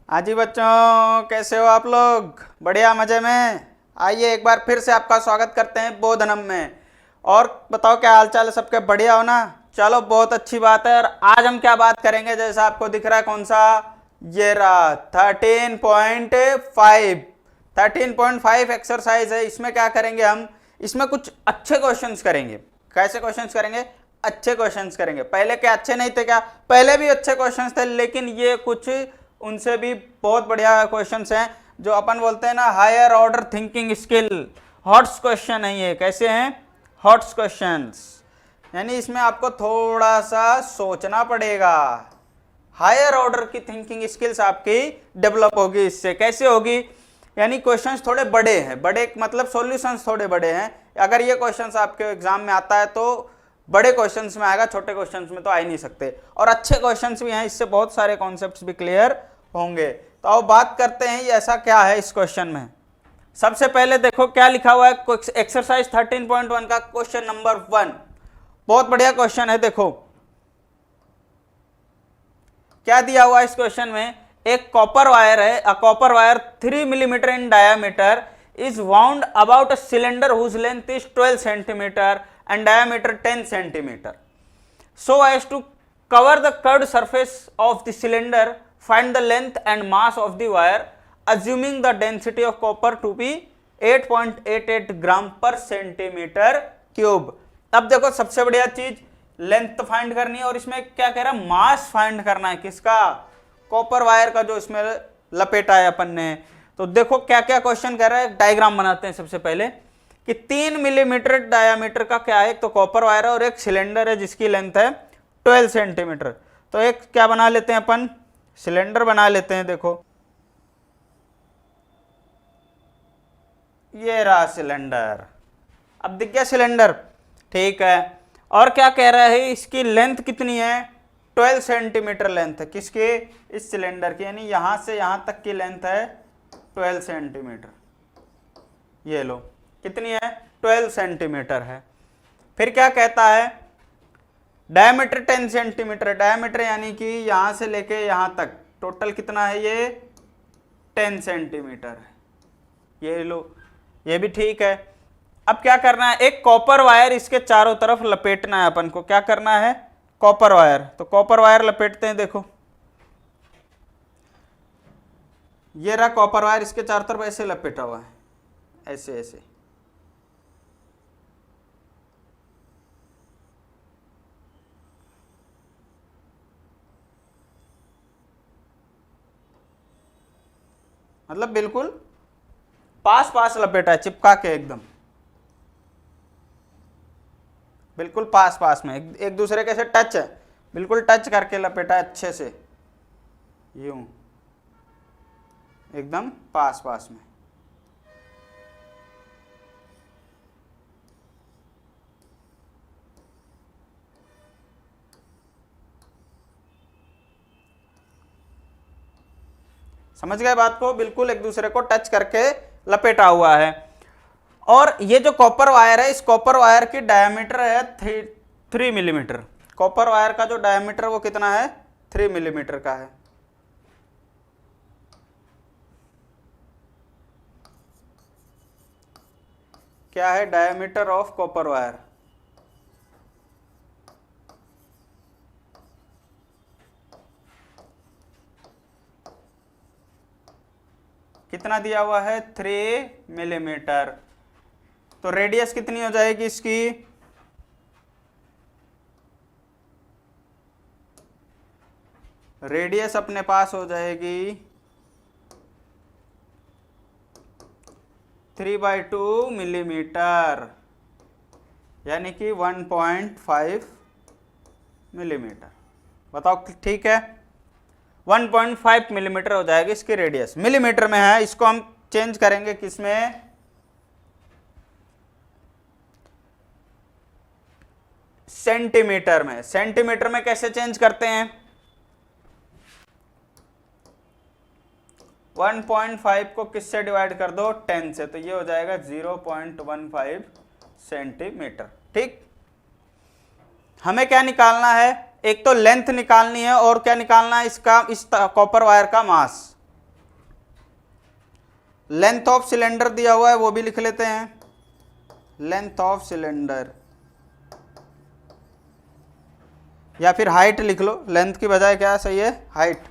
हाँ जी बच्चों, कैसे हो आप लोग? बढ़िया, मजे में। आइए एक बार फिर से आपका स्वागत करते हैं बोधनम में। और बताओ, क्या हाल चाल है सबके? बढ़िया हो ना? चलो, बहुत अच्छी बात है। और आज हम क्या बात करेंगे? जैसा आपको दिख रहा है, कौन सा? ये रहा 13.5। 13.5 एक्सरसाइज है। इसमें क्या करेंगे हम? इसमें कुछ अच्छे क्वेश्चंस करेंगे। कैसे क्वेश्चंस करेंगे? अच्छे क्वेश्चंस करेंगे। पहले क्या अच्छे नहीं थे क्या? पहले भी अच्छे क्वेश्चंस थे, लेकिन ये कुछ उनसे भी बहुत बढ़िया क्वेश्चंस हैं, जो अपन बोलते हैं ना, higher order thinking skill. HOTS question है ये। कैसे हैं? HOTS questions. यानी इसमें आपको थोड़ा सा सोचना पड़ेगा। हायर ऑर्डर की थिंकिंग स्किल्स आपकी डेवलप होगी इससे। कैसे होगी? यानी क्वेश्चंस थोड़े बड़े हैं, बड़े मतलब सॉल्यूशंस थोड़े बड़े हैं। अगर ये क्वेश्चंस आपके एग्जाम में आता है तो बड़े क्वेश्चंस में आएगा, छोटे क्वेश्चंस में तो आ ही नहीं सकते। और अच्छे क्वेश्चंस भी हैं, इससे बहुत सारे कॉन्सेप्ट्स भी क्लियर होंगे। तो आओ बात करते हैं, ये ऐसा क्या है इस क्वेश्चन में। सबसे पहले देखो क्या लिखा हुआ है। एक्सरसाइज 13.1 का क्वेश्चन नंबर 1 बहुत बढ़िया क्वेश्चन है। देखो क्या दिया हुआ है इस क्वेश्चन में। एक कॉपर वायर है। A copper wire 3 millimetre in diameter is wound about a cylinder whose length is 12 centimeter and diameter 10 centimeter. So as to cover the curved surface of the cylinder, find the length and mass of the wire, assuming the density of copper to be 8.88 ग्राम पर centimetre cube. अब देखो, सबसे बढ़िया चीज length find करनी है, और इसमें क्या कह रहा है? मास फाइंड करना है। किसका? कॉपर वायर का, जो इसमें लपेटा है अपन ने। तो देखो क्या क्या क्वेश्चन कर रहा है। डायग्राम बनाते हैं सबसे पहले कि 3 मिलीमीटर डायामीटर का क्या है, एक तो कॉपर वायर है और एक सिलेंडर है जिसकी लेंथ है 12 सेंटीमीटर। तो एक क्या बना लेते हैं अपन? सिलेंडर बना लेते हैं। देखो ये रहा सिलेंडर। अब दिख गया सिलेंडर, ठीक है। और क्या कह रहा है? इसकी लेंथ कितनी है? 12 सेंटीमीटर लेंथ है। किसकी? इस सिलेंडर की। यानी यहां से यहां तक की लेंथ है 12 सेंटीमीटर। ये लो, कितनी है? 12 सेंटीमीटर है। फिर क्या कहता है? Diameter 10 centimetre. डायमीटर यानी कि यहां से लेके यहां तक टोटल कितना है? ये 10 सेंटीमीटर है। ये लो, ये भी ठीक है। अब क्या करना है? एक कॉपर वायर इसके चारों तरफ लपेटना है अपन को। क्या करना है? Copper wire. तो कॉपर वायर लपेटते हैं। देखो ये रहा कॉपर वायर, इसके चारों तरफ ऐसे लपेटा हुआ है, ऐसे ऐसे। मतलब बिल्कुल पास पास लपेटा है, चिपका के एकदम बिल्कुल पास पास में, एक दूसरे के से टच है, बिल्कुल टच करके लपेटा है अच्छे से, यूं एकदम पास पास में। समझ गए बात को? बिल्कुल एक दूसरे को टच करके लपेटा हुआ है। और ये जो कॉपर वायर है, इस कॉपर वायर की डायमीटर है 3 मिलीमीटर। कॉपर वायर का जो डायमीटर वो कितना है? 3 मिलीमीटर का है। क्या है डायमीटर ऑफ कॉपर वायर? कितना दिया हुआ है? 3 मिलीमीटर। तो रेडियस कितनी हो जाएगी इसकी? रेडियस अपने पास हो जाएगी 3/2 मिलीमीटर, यानी कि 1.5 मिलीमीटर। बताओ ठीक है? 1.5 मिलीमीटर हो जाएगी इसकी रेडियस। मिलीमीटर में है, इसको हम चेंज करेंगे किसमें? सेंटीमीटर में। सेंटीमीटर में कैसे चेंज करते हैं? 1.5 को किससे डिवाइड कर दो? 10 से, तो ये हो जाएगा 0.15 सेंटीमीटर। ठीक। हमें क्या निकालना है? एक तो लेंथ निकालनी है, और क्या निकालना है? इसका, इस कॉपर वायर का मास। लेंथ ऑफ सिलेंडर दिया हुआ है वो भी लिख लेते हैं, लेंथ ऑफ सिलेंडर, या फिर हाइट लिख लो, लेंथ की बजाय क्या सही है, हाइट।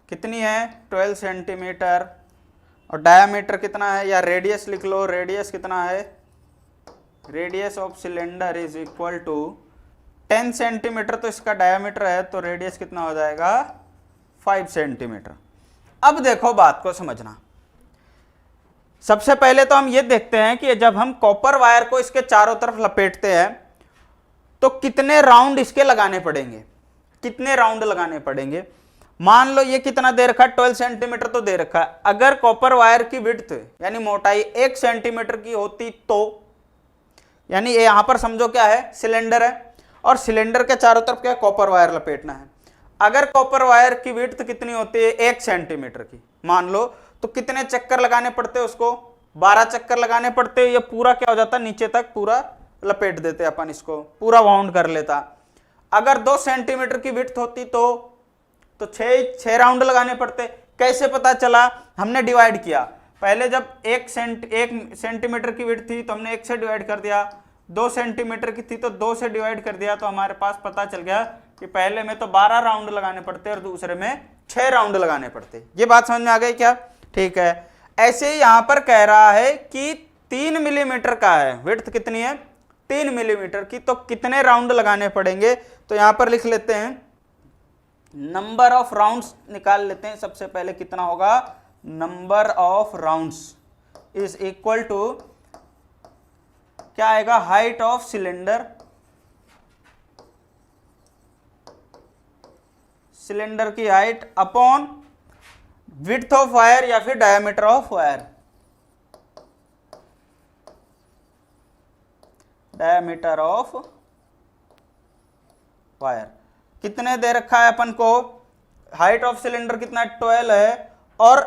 कितनी है 12 सेंटीमीटर, और डायामीटर कितना है, या रेडियस लिख लो, रेडियस कितना है, radius of cylinder is equal to 10 centimetre, तो इसका डायामीटर है तो रेडियस कितना हो जाएगा 5 सेंटीमीटर। अब देखो बात को समझना, सबसे पहले तो हम ये देखते हैं कि जब हम कॉपर वायर को इसके चारों तरफ लपेटते हैं तो कितने राउंड इसके लगाने पड़ेंगे, कितने राउंड लगाने पड़ेंगे। मान लो ये कितना दे रखा है 12 सेंटीमीटर तो दे रखा है, अगर कॉपर वायर की विड्थ यानी मोटाई 1 सेंटीमीटर की होती तो, यानी ये यहां पर समझो क्या है, सिलेंडर है और सिलेंडर के चारों तरफ क्या कॉपर वायर लपेटना है। अगर कॉपर वायर की विड्थ कितनी होती है 1 सेंटीमीटर की मान लो, तो कितने चक्कर लगाने पड़ते उसको, 12 चक्कर लगाने पड़ते। ये पूरा क्या हो जाता नीचे तक पूरा लपेट देते अपन, इसको पूरा वाउंड कर लेता। अगर 2 सेंटीमीटर की विड्थ होती तो 6 राउंड लगाने पड़ते। कैसे पता चला, हमने डिवाइड किया, पहले जब 1 सेंटीमीटर की विड्थ थी तो हमने 1 से डिवाइड कर दिया, 2 सेंटीमीटर की थी तो 2 से डिवाइड कर दिया, तो हमारे पास पता चल गया कि पहले में तो 12 राउंड लगाने पड़ते और दूसरे में 6 राउंड लगाने पड़ते। ये बात समझ में आ गई क्या, ठीक है। ऐसे ही यहां पर कह रहा है कि 3 मिलीमीटर का है, विड्थ कितनी है 3 मिलीमीटर की, तो कितने राउंड लगाने पड़ेंगे। तो यहां पर लिख लेते हैं नंबर ऑफ राउंड्स निकाल लेते हैं। सबसे पहले कितना होगा, number of rounds is equal to क्या आएगा, हाइट ऑफ सिलेंडर, सिलेंडर की height upon width of wire या फिर diameter of wire, diameter of wire. कितने दे रखा है अपन को, हाइट ऑफ सिलेंडर कितना 12 है और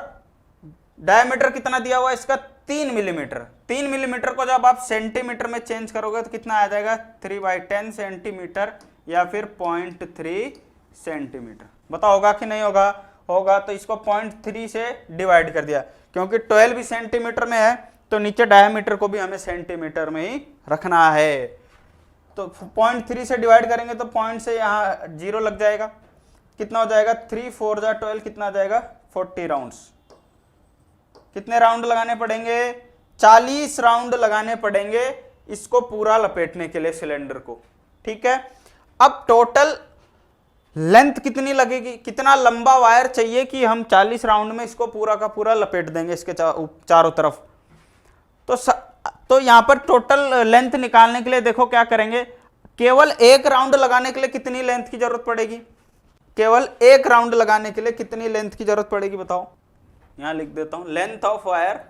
डायमीटर कितना दिया हुआ है इसका 3 मिलीमीटर। 3 मिलीमीटर को जब आप सेंटीमीटर में चेंज करोगे तो कितना आ जाएगा 3/10 सेंटीमीटर या फिर 0.3 सेंटीमीटर। बताओ होगा कि नहीं होगा, होगा। तो इसको 0.3 से डिवाइड कर दिया, क्योंकि 12 भी सेंटीमीटर में है तो नीचे डायमीटर को भी हमें सेंटीमीटर में ही रखना है। तो 0.3 से डिवाइड करेंगे तो पॉइंट से यहाँ 0 लग जाएगा, कितना हो जाएगा 3 4 जा 12, कितना आ जाएगा 40 राउंड्स। कितने राउंड लगाने पड़ेंगे, 40 राउंड लगाने पड़ेंगे इसको पूरा लपेटने के लिए सिलेंडर को, ठीक है। अब टोटल लेंथ कितनी लगेगी, कितना लंबा वायर चाहिए कि हम 40 राउंड में इसको पूरा का पूरा लपेट देंगे इसके चारों तरफ। तो यहां पर टोटल लेंथ निकालने के लिए देखो क्या करेंगे, केवल 1 राउंड लगाने के लिए कितनी लेंथ की जरूरत पड़ेगी, केवल 1 राउंड लगाने के लिए कितनी लेंथ की जरूरत पड़ेगी बताओ। यहां लिख देता हूं, length of wire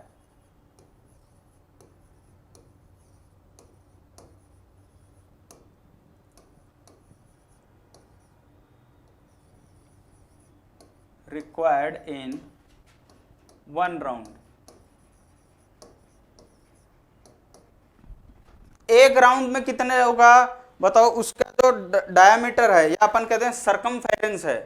required in 1 round. 1 round में कितने होगा बताओ, उसका जो डायमीटर है या अपन कहते हैं सरकमफेरेंस है,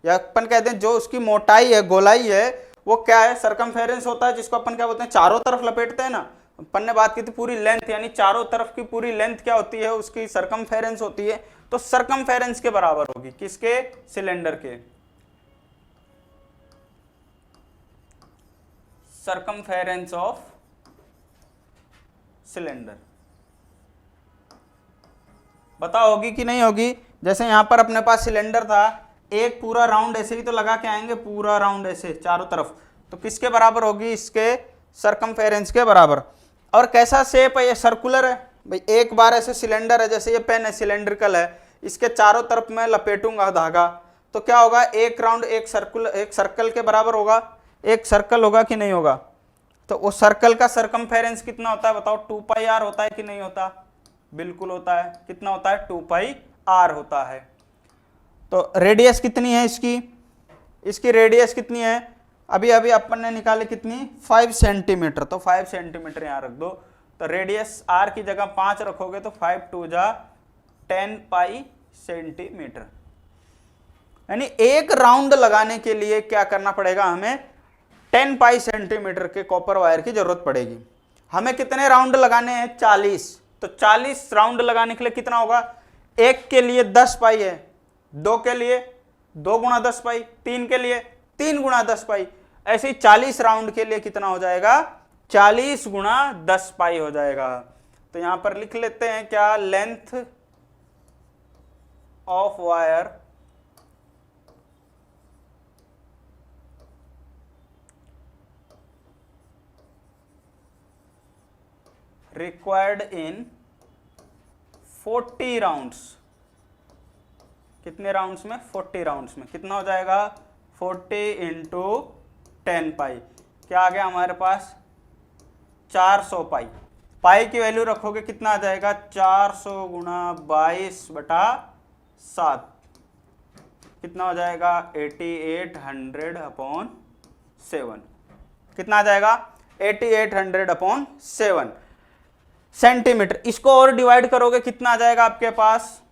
या अपन कहते हैं जो उसकी मोटाई है गोलाई है वो क्या है, सरकमफेरेंस होता है, जिसको अपन क्या बोलते हैं चारों तरफ लपेटते हैं ना। अपन ने बात की थी पूरी लेंथ, यानी चारों तरफ की पूरी लेंथ क्या होती है उसकी सरकमफेरेंस होती है। तो सरकमफेरेंस के बराबर होगी किसके, सिलेंडर के, सरकमफेरेंस ऑफ सिलेंडर। बताओ होगी कि नहीं होगी। जैसे यहां पर अपने पास सिलेंडर था, एक पूरा राउंड ऐसे ही तो लगा के आएंगे, पूरा राउंड ऐसे चारों तरफ, तो किसके बराबर होगी, इसके सरकमफेरेंस के बराबर। और कैसा शेप है, ये सर्कुलर है भाई, एक बार ऐसे सिलेंडर है, जैसे ये पेन है सिलेंड्रिकल है, इसके चारों तरफ मैं लपेटूंगा धागा तो क्या होगा, एक राउंड एक सर्कल के बराबर होगा, एक सर्कल होगा कि नहीं होगा। तो उस सर्कल का सरकमफेरेंस कितना होता है बताओ, 2πr होता है कि नहीं होता, बिल्कुल होता है। कितना होता है, 2πr होता है। तो रेडियस कितनी है इसकी रेडियस कितनी है, अभी अभी अपन ने निकाले कितनी, 5 सेंटीमीटर। तो 5 सेंटीमीटर यहां रख दो, तो रेडियस r की जगह 5 रखोगे तो 5 2 जा 10 पाई सेंटीमीटर। यानी एक राउंड लगाने के लिए क्या करना पड़ेगा, हमें 10 पाई सेंटीमीटर के कॉपर वायर की जरूरत पड़ेगी। हमें कितने राउंड लगाने हैं, 40। तो 40 राउंड लगाने के लिए कितना होगा, एक के लिए 10 पाई है, दो के लिए 2 गुणा 10 पाई, 3 के लिए 3 गुणा 10 पाई, ऐसे ही 40 राउंड के लिए कितना हो जाएगा, 40 गुणा 10 पाई हो जाएगा। तो यहां पर लिख लेते हैं क्या, length of wire required in 40 rounds. कितने राउंड्स में, 40 राउंड्स में कितना हो जाएगा, 40 इंटू 10 पाई, क्या आ गया हमारे पास 400 पाई। पाई की वैल्यू रखोगे कितना आ जाएगा, 400 गुणा 22/7 कितना हो जाएगा, 8800/7 कितना आ जाएगा, 8800/7 सेंटीमीटर। इसको और डिवाइड करोगे कितना आ जाएगा आपके पास,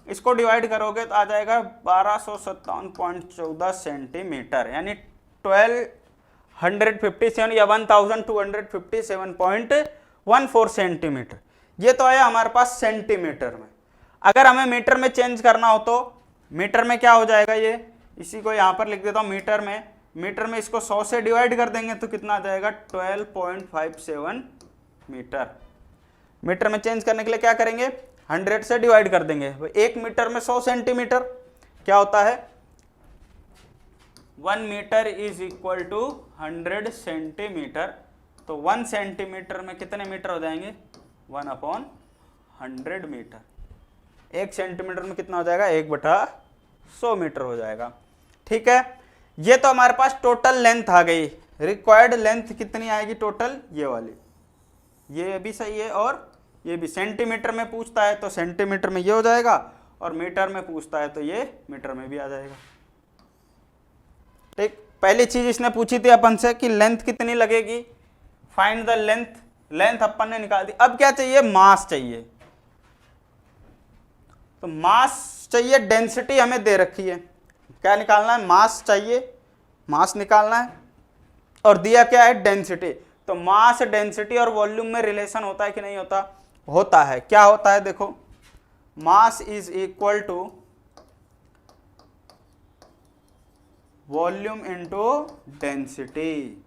इसको डिवाइड करोगे तो आ जाएगा 1257.14 सेंटीमीटर, यानी 1257 या 1257.14 सेंटीमीटर। ये तो आया हमारे पास सेंटीमीटर में। अगर हमें मीटर में चेंज करना हो तो मीटर में क्या हो जाएगा, ये इसी को यहां पर लिख देता हूं मीटर में इसको 100 से डिवाइड कर देंगे तो कितना आ जाएगा, 12.57 मीटर। मीटर में चेंज करने के लिए क्या करेंगे, 100 से डिवाइड कर देंगे। एक मीटर में 100 सेंटीमीटर क्या होता है, 1 metre is equal to 100 centimetre. तो 1 सेंटीमीटर में कितने मीटर हो जाएंगे, 1/100 मीटर। 1 सेंटीमीटर में कितना हो जाएगा, 1/100 मीटर हो जाएगा। ठीक है, ये तो हमारे पास टोटल लेंथ आ गई। रिक्वायर्ड लेंथ कितनी आएगी टोटल, ये वाली, ये भी सही है और ये भी। सेंटीमीटर में पूछता है तो सेंटीमीटर में ये हो जाएगा, और मीटर में पूछता है तो ये मीटर में भी आ जाएगा। ठीक, पहली चीज इसने पूछी थी अपन से कि लेंथ कितनी लगेगी, फाइंड द लेंथ अपन ने निकाल दी। अब क्या चाहिए, मास चाहिए। तो मास चाहिए, डेंसिटी हमें दे रखी है, क्या निकालना है, मास चाहिए, मास निकालना है, और दिया क्या है, डेंसिटी। तो मास, डेंसिटी और वॉल्यूम में रिलेशन होता है कि नहीं होता, होता है। क्या होता है देखो, mass is equal to volume into density.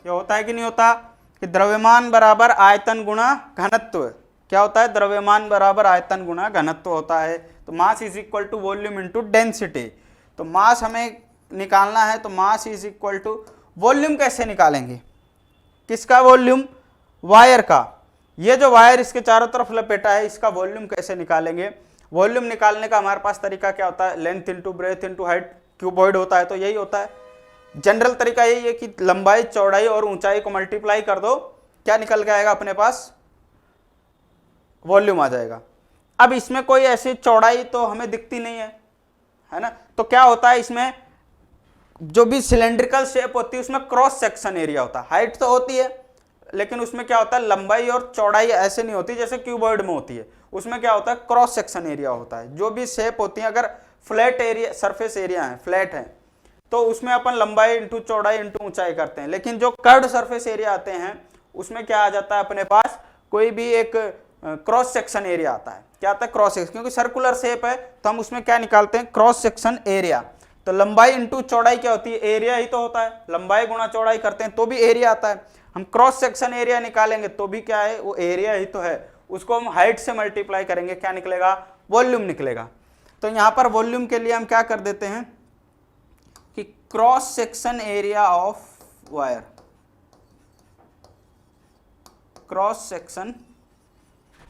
ये होता है कि नहीं होता, कि द्रव्यमान बराबर आयतन गुणा घनत्व। क्या होता है, द्रव्यमान बराबर आयतन गुणा घनत्व होता है। तो mass is equal to volume into density. तो मास हमें निकालना है, तो mass is equal to, volume कैसे निकालेंगे, किसका वॉल्यूम, वायर का। ये जो वायर इसके चारों तरफ लपेटा है, इसका वॉल्यूम कैसे निकालेंगे। वॉल्यूम निकालने का हमारे पास तरीका क्या होता है, length into breadth into height, cuboid होता है तो यही होता है। जनरल तरीका यही है कि लंबाई, चौड़ाई और ऊंचाई को मल्टीप्लाई कर दो, क्या निकल के आएगा अपने पास, वॉल्यूम आ जाएगा। अब इसमें कोई ऐसी चौड़ाई तो हमें दिखती नहीं है ना, तो क्या होता है, इसमें जो भी सिलेंड्रिकल शेप होती है उसमें क्रॉस सेक्शन एरिया होता है। हाइट तो होती है लेकिन उसमें क्या होता है, लंबाई और चौड़ाई ऐसे नहीं होती जैसे क्यूबॉइड में होती है। उसमें क्या होता है, क्रॉस सेक्शन एरिया होता है। जो भी शेप होती है, अगर फ्लैट एरिया, सरफेस एरिया है, फ्लैट है, तो उसमें अपन लंबाई इंटू चौड़ाई इंटू ऊंचाई करते हैं। लेकिन जो कर्व्ड सरफेस एरिया आते हैं उसमें क्या आ जाता है अपने पास, कोई भी एक क्रॉस सेक्शन एरिया आता है। क्या आता है, क्रॉस सेक्शन, क्योंकि सर्कुलर शेप है तो हम उसमें क्या निकालते हैं, क्रॉस सेक्शन एरिया। तो लंबाई इंटू चौड़ाई क्या होती है, एरिया ही तो होता है। लंबाई गुणा चौड़ाई करते हैं तो भी एरिया आता है। हम क्रॉस सेक्शन एरिया निकालेंगे तो भी क्या है, वो एरिया ही तो है। उसको हम हाइट से मल्टीप्लाई करेंगे, क्या निकलेगा, वॉल्यूम निकलेगा। तो यहां पर वॉल्यूम के लिए हम क्या कर देते हैं कि cross section area of wire, cross section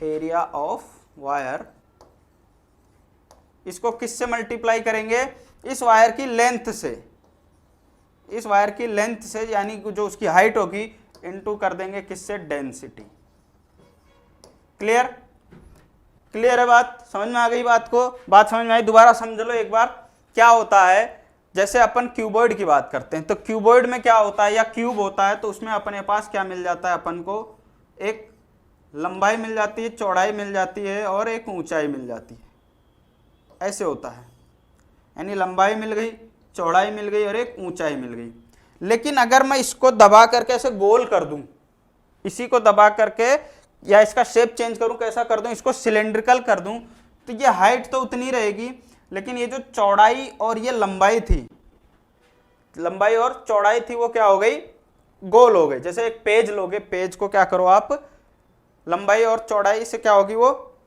area of wire, इसको किससे मल्टीप्लाई करेंगे, इस वायर की लेंथ से, इस वायर की लेंथ से, यानी जो उसकी हाइट होगी इनटू कर देंगे किससे, डेंसिटी। क्लियर, क्लियर है बात, समझ में आ गई बात को, बात समझ में आई, दोबारा समझ लो एक बार। क्या होता है, जैसे अपन क्यूबॉइड की बात करते हैं तो क्यूबॉइड में क्या होता है, या क्यूब होता है तो उसमें अपने पास क्या मिल जाता है, अपन को एक लंबाई मिल जाती है, चौड़ाई मिल जाती है और एक ऊंचाई मिल जाती है। ऐसे होता है, यानी लंबाई मिल गई, चौड़ाई मिल गई और एक ऊंचाई मिल गई। लेकिन अगर मैं इसको दबा करके ऐसे गोल कर दूं, इसी को दबा करके या इसका शेप चेंज करूं, कैसा कर दूं, इसको सिलेंड्रिकल कर दूं, तो ये हाइट तो उतनी रहेगी, लेकिन ये जो चौड़ाई और ये लंबाई थी, लंबाई और चौड़ाई थी, वो क्या हो गई, गोल हो गई। जैसे एक पेज लोगे, पेज को क्या करो आप, लंबाई और चौड़ाई से क्या होगी, वो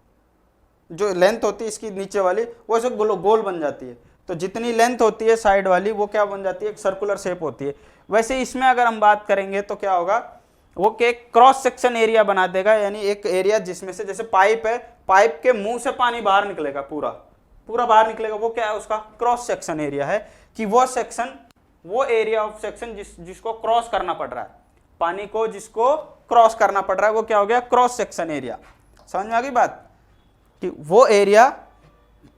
जो लेंथ होती है इसकी नीचे वाली, वो ऐसे गोल बन जाती है। तो जितनी लेंथ होती है साइड वाली, वो क्या बन जाती है, एक सर्कुलर शेप होती है। वैसे इसमें अगर हम बात करेंगे तो क्या होगा, वो के क्रॉस सेक्शन एरिया बना देगा, यानी एक एरिया जिसमें से, जैसे पाइप है, पाइप के मुंह से पानी बाहर निकलेगा, पूरा पूरा बाहर निकलेगा, वो क्या है, उसका क्रॉस सेक्शन एरिया है। कि वो सेक्शन, वो एरिया ऑफ सेक्शन जिसको क्रॉस करना पड़ रहा है, पानी को जिसको क्रॉस करना पड़ रहा है, वो क्या हो गया, क्रॉस सेक्शन एरिया। समझ में आ गई बात, कि वो एरिया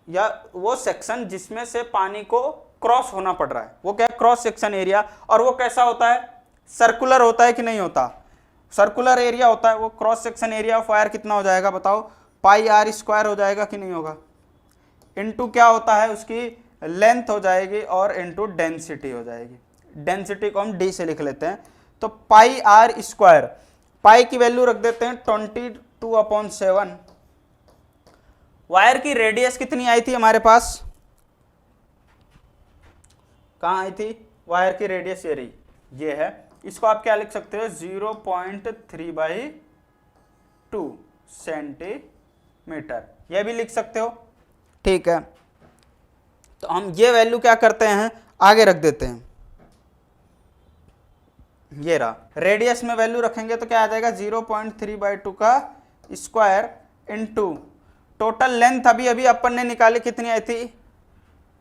या वो सेक्शन जिसमें से पानी को क्रॉस होना पड़ रहा है, वो क्या है, क्रॉस सेक्शन एरिया। और वो कैसा होता है, सर्कुलर होता है कि नहीं होता, सर्कुलर एरिया होता है। वो cross section area of wire कितना हो जाएगा बताओ, पाई आर स्क्वायर हो जाएगा कि नहीं होगा, इनटू क्या होता है, उसकी लेंथ हो जाएगी और इनटू डेंसिटी हो जाएगी। डेंसिटी को हम डी से लिख लेते हैं, तो पाई आर स्क्वायर, पाई की वैल्यू रख देते हैं 22/7। वायर की रेडियस कितनी आई थी हमारे पास, कहां आई थी, वायर की रेडियस ये रही, ये है। इसको आप क्या लिख सकते हो, 0.3/2 सेंटीमीटर, यह भी लिख सकते हो, ठीक है। तो हम ये वैल्यू क्या करते हैं, आगे रख देते हैं, ये रहा, रेडियस में वैल्यू रखेंगे तो क्या आ जाएगा, 0.3/2 का स्क्वायर इनटू टोटल लेंथ अभी अभी अपन ने निकाली, कितनी आई थी,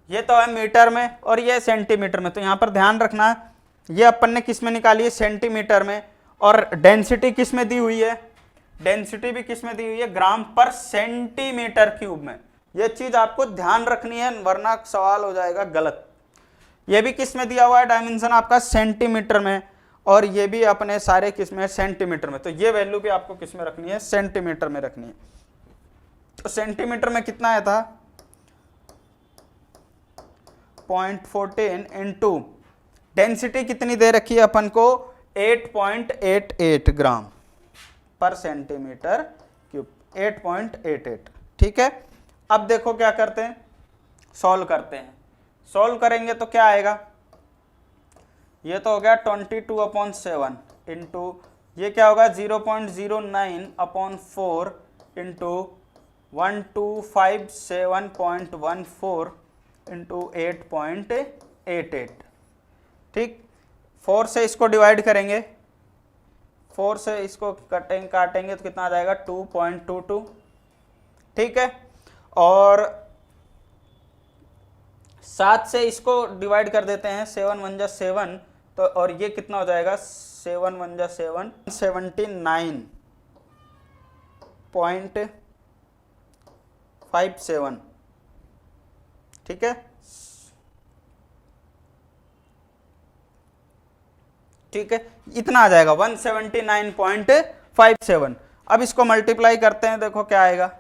ये तो है मीटर में और ये सेंटीमीटर में। तो यहां पर ध्यान रखना, ये अपन ने किस में निकाली है, सेंटीमीटर में, और डेंसिटी किस में दी हुई है, डेंसिटी भी किस में दी हुई है, ग्राम पर सेंटीमीटर क्यूब में। ये चीज आपको ध्यान रखनी है, वरना सवाल हो जाएगा गलत। ये भी किस में दिया हुआ है, डायमेंशन आपका सेंटीमीटर में, और ये भी अपने सारे किस में, सेंटीमीटर में। तो ये वैल्यू भी आपको किस में रखनी है, सेंटीमीटर में रखनी है। तो सेंटीमीटर में कितना आया था, 0.14 इंटू डेंसिटी कितनी दे रखी है अपन को, 8.88 ग्राम पर सेंटीमीटर क्यूब, 8.88, ठीक है। अब देखो क्या करते हैं, सॉल्व करते हैं। सॉल्व करेंगे तो क्या आएगा, ये तो हो गया 22/7 इंटू ये क्या होगा, 0.09/4 इंटू 1257.14 इंटू 8.88, ठीक। 4 से इसको डिवाइड करेंगे, 4 से इसको काटेंगे तो कितना आ जाएगा, 2.22, ठीक है। और 7 से इसको डिवाइड कर देते हैं, 7 1 जा 7, तो और ये कितना हो जाएगा, 7 1 जा 7, 79.57, ठीक है, ठीक है, इतना आ जाएगा 179.57। अब इसको मल्टीप्लाई करते हैं, देखो क्या आएगा,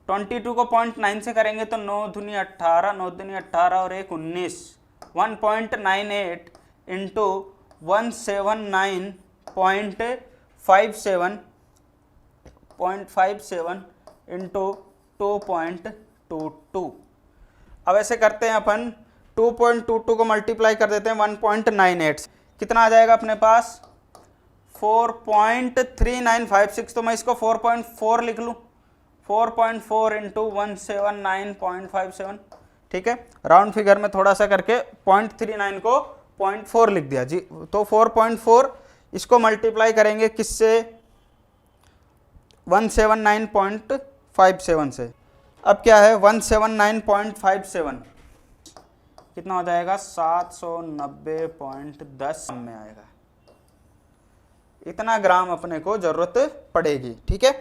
22 को 0.9 से करेंगे तो 9 दूनी 18, 9 दूनी 18 और 1 19, 1.98 इंटू 179.57 इंटू 2.22। अब ऐसे करते हैं अपन, 2.22 को मल्टीप्लाई कर देते हैं 1.98, कितना आ जाएगा अपने पास, 4.3956। तो मैं इसको 4.4 लिख लूँ, 4.4 इंटू 179.57, ठीक है। राउंड फिगर में थोड़ा सा करके 0.39 को 0.4 लिख दिया जी। तो 4.4 इसको मल्टीप्लाई करेंगे किससे, 179.57 से। अब क्या है, 179.57 कितना हो जाएगा, 790.10 में आएगा। इतना ग्राम अपने को जरूरत पड़ेगी, ठीक है।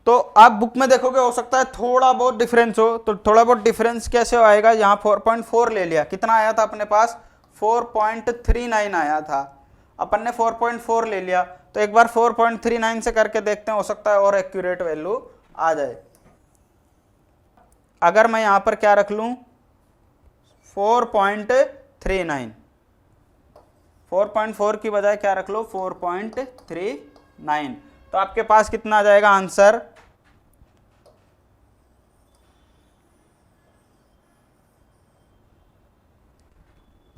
तो आप बुक में देखोगे, हो सकता है थोड़ा बहुत डिफरेंस हो, तो थोड़ा बहुत डिफरेंस कैसे आएगा, यहाँ 4.4 ले लिया, कितना आया था अपने पास, 4.39 आया था, अपन ने 4.4 ले लिया। तो एक बार 4.39 से करके देखते हैं, हो सकता है और एक्यूरेट वैल्यू आ जाए। अगर मैं यहां पर क्या रख लूं 4.39, 4.4 की बजाय क्या रख लो 4.39, तो आपके पास कितना आ जाएगा आंसर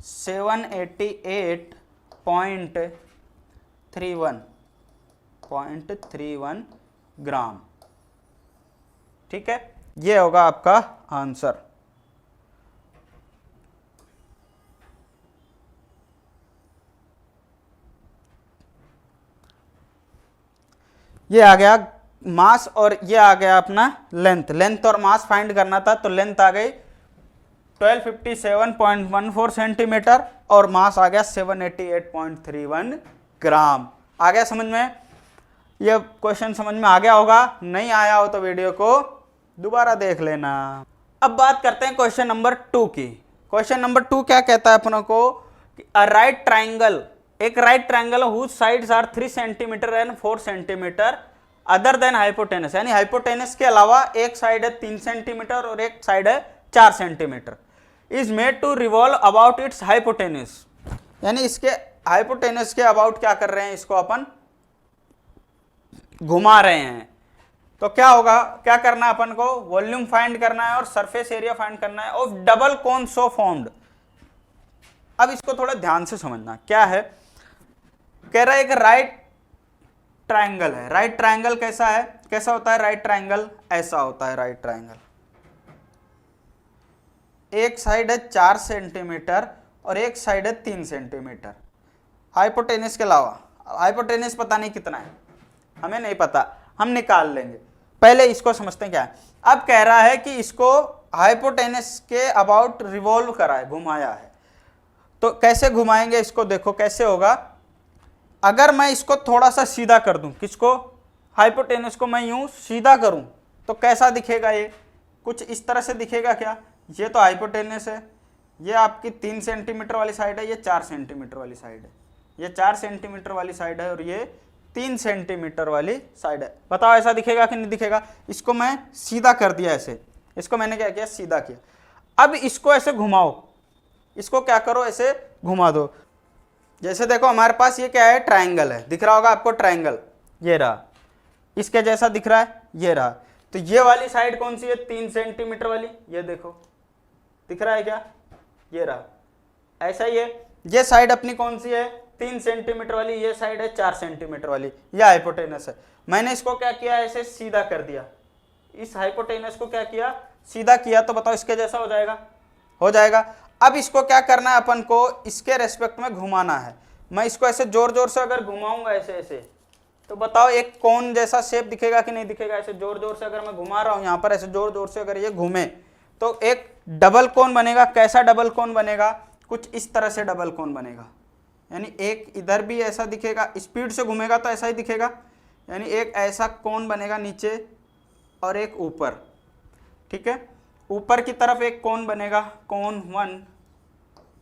788.31 ग्राम। ठीक है, ये होगा आपका आंसर। ये आ गया मास और ये आ गया अपना लेंथ। लेंथ और मास फाइंड करना था, तो लेंथ आ गई 1257.14 सेंटीमीटर और मास आ गया 788.31 ग्राम। आ गया समझ में? ये क्वेश्चन समझ में आ गया होगा, नहीं आया हो तो वीडियो को दोबारा देख लेना। अब बात करते हैं क्वेश्चन नंबर 2 की। क्वेश्चन नंबर 2 क्या कहता है अपनों को, अ राइट ट्राइंगल, एक right triangle whose sides are 3 centimetre and 4 centimetre other than hypotenuse, यानी हाइपोटेनस के अलावा एक साइड है 3 सेंटीमीटर और एक साइड है 4 centimetre, is made to revolve about its hypotenuse, यानी इसके हाइपोटेनस के अबाउट क्या कर रहे हैं, इसको अपन घुमा रहे हैं। तो क्या होगा, क्या करना है अपन को, वॉल्यूम फाइंड करना है और सरफेस एरिया फाइंड करना है of double cone so formed. अब इसको थोड़ा ध्यान से समझना, क्या है, कह रहा है एक राइट ट्राइंगल है। राइट ट्राइंगल कैसा है, कैसा होता है राइट ट्राइंगल, ऐसा होता है राइट ट्राइंगल। एक साइड है 4 सेंटीमीटर और एक साइड है 3 सेंटीमीटर हाइपोटेनस के अलावा। हाइपोटेनस पता नहीं कितना है, हमें नहीं पता, हम निकाल लेंगे। पहले इसको समझते हैं क्या है। अब कह रहा है कि इसको हाइपोटेनस के अबाउट रिवॉल्व करा है, घुमाया है। तो कैसे घुमाएंगे इसको, देखो कैसे होगा। अगर मैं इसको थोड़ा सा सीधा कर दूं, किसको, हाइपोटेनस को मैं यूं सीधा करूं तो कैसा दिखेगा, ये कुछ इस तरह से दिखेगा क्या। ये तो हाइपोटेनस है, ये आपकी 3 सेंटीमीटर वाली साइड है, ये 4 सेंटीमीटर वाली साइड है, ये 4 सेंटीमीटर वाली साइड है और ये 3 सेंटीमीटर वाली साइड है। बताओ ऐसा दिखेगा कि नहीं दिखेगा। इसको मैं सीधा कर दिया ऐसे, इसको मैंने क्या किया, सीधा किया। अब इसको ऐसे घुमाओ, इसको क्या करो, ऐसे घुमा दो। जैसे देखो हमारे पास ये क्या है, ट्राइंगल है, दिख रहा होगा आपको ट्राइंगल, ये रहा, इसके जैसा दिख रहा है, ये रहा। तो ये वाली साइड कौन सी है, 3 सेंटीमीटर वाली, ये देखो दिख रहा है क्या, ये रहा, ऐसा ही है। ये साइड अपनी कौन सी है, 3 सेंटीमीटर वाली, ये साइड है 4 सेंटीमीटर वाली, ये हाइपोटेनस है। मैंने इसको क्या किया, ऐसे सीधा कर दिया, इस हाइपोटेनस को क्या किया, सीधा किया। तो बताओ इसके जैसा हो जाएगा, हो जाएगा। अब इसको क्या करना है अपन को, इसके रेस्पेक्ट में घुमाना है। मैं इसको ऐसे जोर जोर से अगर घुमाऊंगा ऐसे ऐसे, तो बताओ एक कोन जैसा शेप दिखेगा कि नहीं दिखेगा। ऐसे जोर जोर से अगर मैं घुमा रहा हूं यहाँ पर, ऐसे जोर जोर से अगर ये घूमे तो एक डबल कोन बनेगा। कैसा डबल कोन बनेगा, कुछ इस तरह से डबल कोन बनेगा, यानी एक इधर भी ऐसा दिखेगा, स्पीड से घूमेगा तो ऐसा ही दिखेगा, यानी एक ऐसा कोन बनेगा नीचे और एक ऊपर। ठीक है, ऊपर की तरफ एक कोन बनेगा, कोन 1,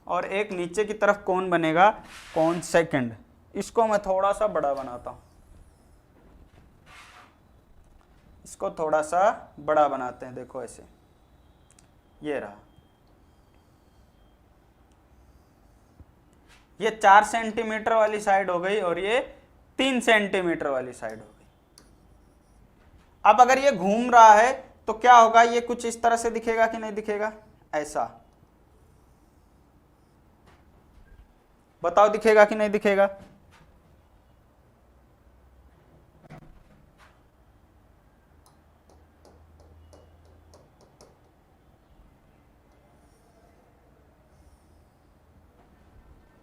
और एक नीचे की तरफ कोन बनेगा, कोन 2। इसको मैं थोड़ा सा बड़ा बनाता हूं, इसको थोड़ा सा बड़ा बनाते हैं, देखो ऐसे, ये रहा। ये 4 सेंटीमीटर वाली साइड हो गई और ये 3 सेंटीमीटर वाली साइड हो गई। अब अगर ये घूम रहा है तो क्या होगा, ये कुछ इस तरह से दिखेगा कि नहीं दिखेगा, ऐसा। बताओ दिखेगा कि नहीं दिखेगा।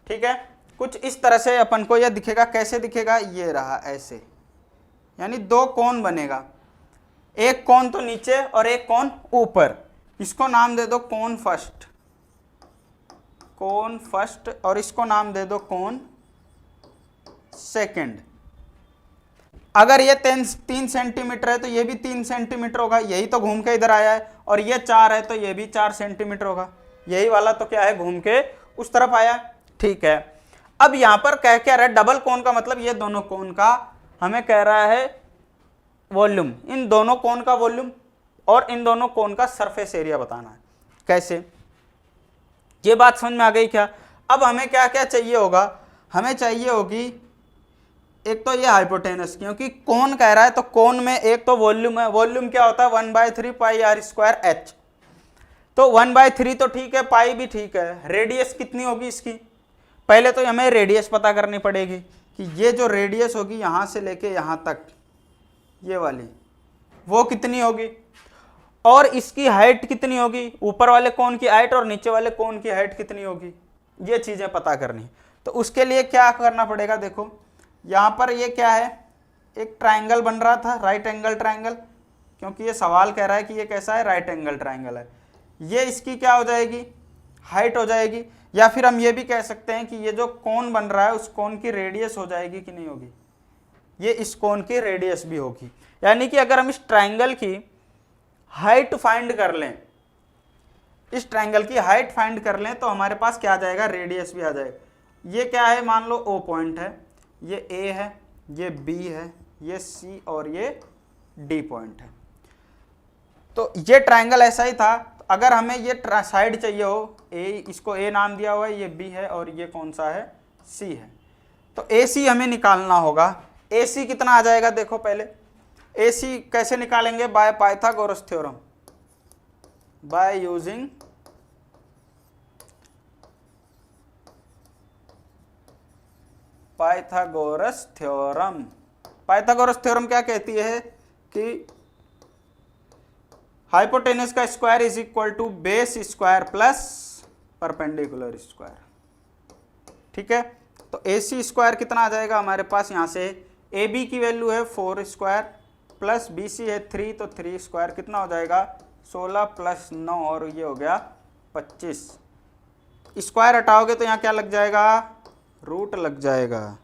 ठीक है, कुछ इस तरह से अपन को यह दिखेगा। कैसे दिखेगा, ये रहा ऐसे, यानी 2 कोन बनेगा, एक कोन तो नीचे और एक कोन ऊपर। इसको नाम दे दो कोन फर्स्ट, कोन फर्स्ट, और इसको नाम दे दो कोन सेकंड। अगर ये 3 सेंटीमीटर है तो ये भी 3 सेंटीमीटर होगा, यही तो घूम के इधर आया है। और ये 4 है तो ये भी 4 सेंटीमीटर होगा, यही वाला तो क्या है, घूम के उस तरफ आया। ठीक है, अब यहां पर कह क्या रहा है, डबल कोन का मतलब ये दोनों कोन का हमें कह रहा है वॉल्यूम। इन दोनों कोन का वॉल्यूम और इन दोनों कोन का सरफेस एरिया बताना है। कैसे, ये बात समझ में आ गई क्या? अब हमें क्या क्या चाहिए होगा, हमें चाहिए होगी एक तो ये हाइपोटेनस, क्योंकि कोन कह रहा है तो कोन में एक तो वॉल्यूम है, वॉल्यूम क्या होता है 1/3 पाई आर स्क्वायर एच, तो 1/3 तो ठीक है, पाई भी ठीक है। रेडियस कितनी होगी इसकी, पहले तो हमें रेडियस पता करनी पड़ेगी कि ये जो रेडियस होगी यहां से लेके यहां तक ये वाली वो कितनी होगी, और इसकी हाइट कितनी होगी, ऊपर वाले कोन की हाइट और नीचे वाले कोन की हाइट कितनी होगी, ये चीजें पता करनी। तो उसके लिए क्या करना पड़ेगा, देखो यहां पर ये क्या है, एक ट्राइंगल बन रहा था, राइट एंगल ट्राइंगल, क्योंकि ये सवाल कह रहा है कि ये कैसा है, राइट एंगल ट्राइंगल है। ये इसकी क्या हो जाएगी, हाइट हो जाएगी, या फिर हम ये भी कह सकते हैं कि ये जो कोन बन रहा है उस कोन की रेडियस हो जाएगी कि नहीं होगी, ये इस कोन की रेडियस भी होगी। यानी कि अगर हम इस ट्राइंगल की हाइट फाइंड कर लें, इस ट्राइंगल की हाइट फाइंड कर लें तो हमारे पास क्या आ जाएगा, रेडियस भी आ जाएगा। ये क्या है, मान लो ओ पॉइंट है, ये ए है, ये बी है, ये सी और ये डी पॉइंट है। तो ये ट्राइंगल ऐसा ही था। अगर हमें ये साइड चाहिए हो, ए, इसको ए नाम दिया हुआ है, ये बी है और ये कौन सा है, सी है, तो ए सी हमें निकालना होगा। ए सी कितना आ जाएगा, देखो पहले ए सी कैसे निकालेंगे, by Pythagoras theorem, by using Pythagoras theorem. Pythagoras theorem क्या कहती है कि हाइपोटेनस का square is equal to base square plus perpendicular square, ठीक है। तो ए सी स्क्वायर कितना आ जाएगा हमारे पास, यहां से ए बी की वैल्यू है 4 स्क्वायर प्लस बी सी है 3, तो 3 स्क्वायर कितना हो जाएगा 16 प्लस 9 और ये हो गया 25। स्क्वायर हटाओगे तो यहाँ क्या लग जाएगा, रूट लग जाएगा।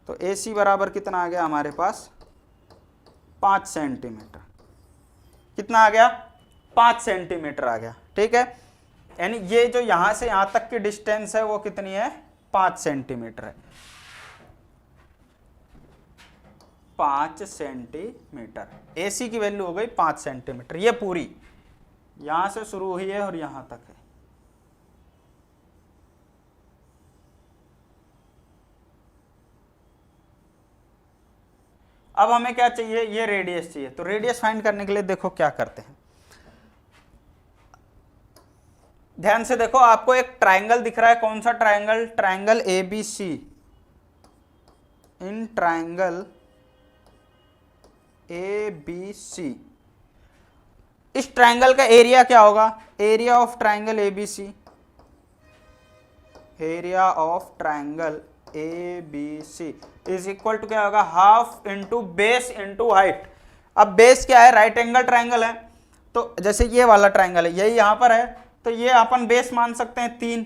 तो ए सी बराबर कितना आ गया हमारे पास, 5 सेंटीमीटर। कितना आ गया, 5 सेंटीमीटर आ गया, ठीक है। यानी ये जो यहां से यहां तक की डिस्टेंस है वो कितनी है, 5 सेंटीमीटर है, 5 सेंटीमीटर। एसी की वैल्यू हो गई 5 सेंटीमीटर। ये पूरी यहां से शुरू हुई है और यहां तक है। अब हमें क्या चाहिए, ये रेडियस चाहिए। तो रेडियस फाइंड करने के लिए देखो क्या करते हैं, ध्यान से देखो, आपको एक ट्राइंगल दिख रहा है, कौन सा triangle, triangle A B C. In triangle A B C, इस ट्राइंगल का एरिया क्या होगा, area of triangle A B C, area of triangle A B C is equal to क्या होगा, half into base into height. अब base क्या है, right angle triangle है, तो जैसे ये वाला ट्राइंगल है, यही यहां पर है, तो ये अपन बेस मान सकते हैं 3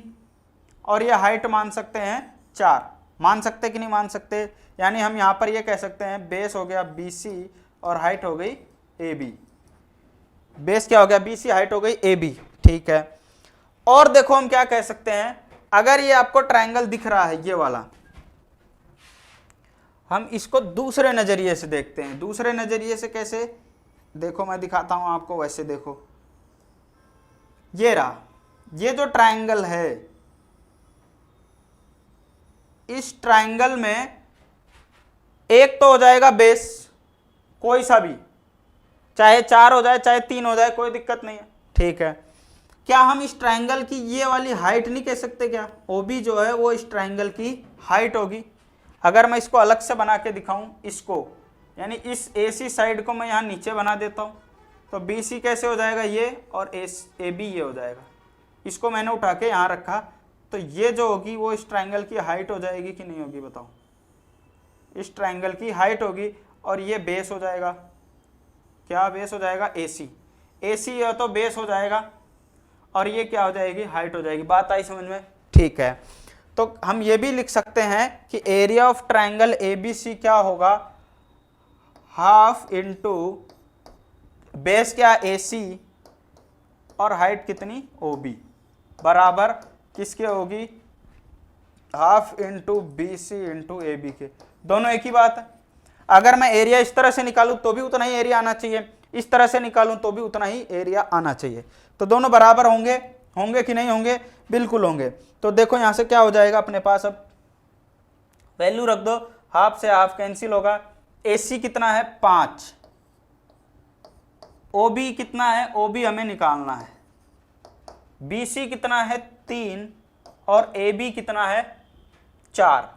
और ये हाइट मान सकते हैं 4। मान सकते कि नहीं मान सकते, यानी हम यहां पर ये कह सकते हैं बेस हो गया बी सी और हाइट हो गई ए बी। बेस क्या हो गया बी सी, हाइट हो गई ए बी, ठीक है। और देखो हम क्या कह सकते हैं, अगर ये आपको ट्राइंगल दिख रहा है ये वाला, हम इसको दूसरे नजरिए से देखते हैं। दूसरे नजरिए से कैसे, देखो मैं दिखाता हूं आपको, वैसे देखो, ये रहा, ये जो ट्राइंगल है, इस ट्राइंगल में एक तो हो जाएगा बेस, कोई सा भी, चाहे 4 हो जाए चाहे 3 हो जाए, कोई दिक्कत नहीं है, ठीक है। क्या हम इस ट्राइंगल की ये वाली हाइट नहीं कह सकते क्या, ओबी जो है वो इस ट्राइंगल की हाइट होगी। अगर मैं इसको अलग से बना के दिखाऊं, इसको यानी इस एसी साइड को मैं यहाँ नीचे बना देता हूँ, तो बी सी कैसे हो जाएगा ये, और ए बी ये हो जाएगा। इसको मैंने उठा के यहाँ रखा, तो ये जो होगी वो इस ट्राइंगल की हाइट हो जाएगी कि नहीं होगी, बताओ, इस ट्राइंगल की हाइट होगी, और ये बेस हो जाएगा, क्या बेस हो जाएगा, ए सी। ए सी है तो बेस हो जाएगा, और ये क्या हो जाएगी, हाइट हो जाएगी। बात आई समझ में, ठीक है। तो हम ये भी लिख सकते हैं कि area of triangle A B C क्या होगा, हाफ इंटू बेस क्या ए सी और हाइट कितनी ओ बी, बराबर किसके होगी, half into B C into A B के। दोनों एक ही बात है। अगर मैं एरिया इस तरह से निकालूं तो भी उतना ही एरिया आना चाहिए, इस तरह से निकालूं तो भी उतना ही एरिया आना चाहिए। तो दोनों बराबर होंगे, होंगे कि नहीं होंगे? बिल्कुल होंगे। तो देखो यहां से क्या हो जाएगा अपने पास, अब वैल्यू रख दो, हाफ से हाफ कैंसिल होगा। AC कितना है? 5। OB कितना है? OB हमें निकालना है। BC कितना है? 3। और AB कितना है? 4।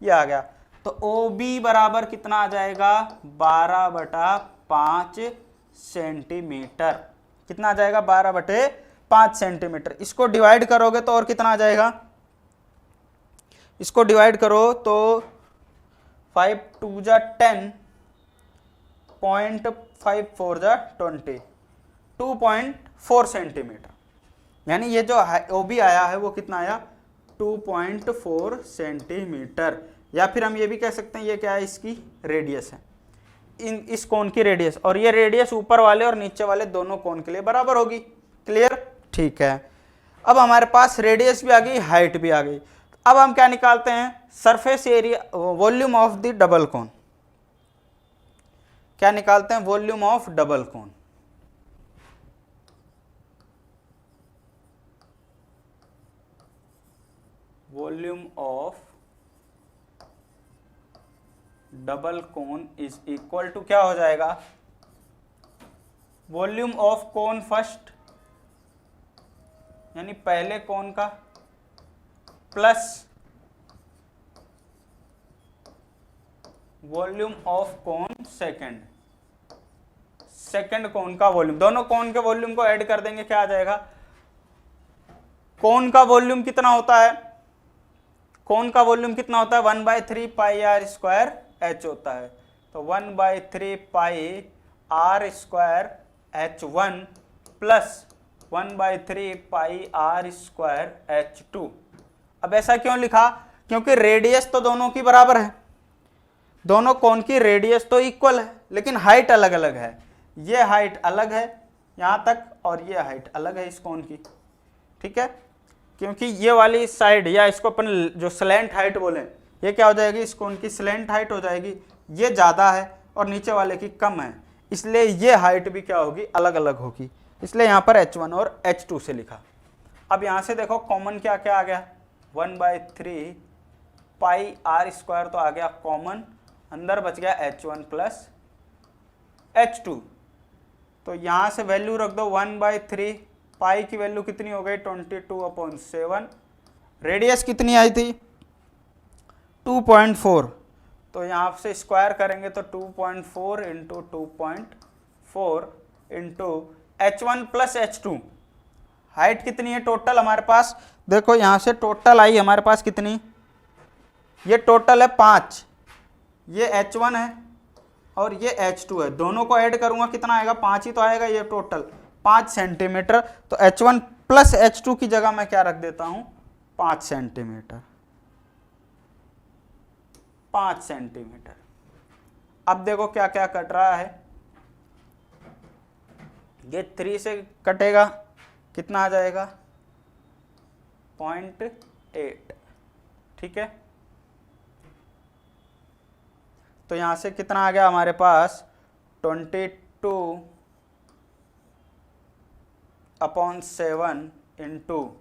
ये आ गया। तो OB बराबर कितना आ जाएगा? 12/5 सेंटीमीटर। कितना आ जाएगा? 12/5 सेंटीमीटर। इसको डिवाइड करोगे तो और कितना आ जाएगा? इसको डिवाइड करो तो 5 2 जा 10, 0.54 जा 20, 2.4 सेंटीमीटर। यानी ये जो OB आया है वो कितना आया? 2.4 सेंटीमीटर। या फिर हम ये भी कह सकते हैं ये क्या है? इसकी रेडियस है, इस कोन की रेडियस। और ये रेडियस ऊपर वाले और नीचे वाले दोनों कोन के लिए बराबर होगी। क्लियर? ठीक है। अब हमारे पास रेडियस भी आ गई, हाइट भी आ गई। अब हम क्या निकालते हैं? Surface area, volume of the double cone. क्या निकालते हैं? Volume of double cone. Volume of double cone is equal to क्या हो जाएगा? वॉल्यूम ऑफ कोन फर्स्ट, यानी पहले कोन का, plus volume of cone second, second cone का वॉल्यूम। दोनों कोन के वॉल्यूम को ऐड कर देंगे, क्या आ जाएगा? कोन का वॉल्यूम कितना होता है? कोन का वॉल्यूम कितना होता है? 1/3 पाई आर स्क्वायर H होता है। तो 1/3 pi r square H1 plus 1/3 pi r square H2। अब ऐसा क्यों लिखा? क्योंकि रेडियस तो दोनों की बराबर है, दोनों कोन की रेडियस तो इक्वल है, लेकिन हाइट अलग अलग है। ये हाइट अलग है यहाँ तक, और ये हाइट अलग है इस कोन की। ठीक है? क्योंकि ये वाली साइड, या इसको अपन जो स्लैंट हाइट बोले, ये क्या हो जाएगी? इस कोन की स्लैंट हाइट हो जाएगी। ये ज़्यादा है और नीचे वाले की कम है, इसलिए ये हाइट भी क्या होगी? अलग अलग होगी। इसलिए यहाँ पर H1 और H2 से लिखा। अब यहाँ से देखो कॉमन क्या क्या आ गया? 1/3 पाई आर स्क्वायर तो आ गया कॉमन, अंदर बच गया H1 प्लस H2। तो यहाँ से वैल्यू रख दो 1/3, पाई की वैल्यू कितनी हो गई? 22/7। रेडियस कितनी आई थी? 2.4। तो यहाँ से स्क्वायर करेंगे तो 2.4 into 2.4 into H1 plus H2। Height कितनी है टोटल हमारे पास? देखो यहाँ से टोटल आई हमारे पास कितनी? ये टोटल है 5। ये H1 है और ये H2 है। दोनों को ऐड करूंगा कितना आएगा? 5 ही तो आएगा। ये टोटल 5 सेंटीमीटर। तो H1 प्लस H2 की जगह मैं क्या रख देता हूं? 5 सेंटीमीटर। 5 सेंटीमीटर। अब देखो क्या क्या कट रहा है। ये 3 से कटेगा, कितना आ जाएगा? 0.8। ठीक है? तो यहां से कितना आ गया हमारे पास? 22/7 इंटू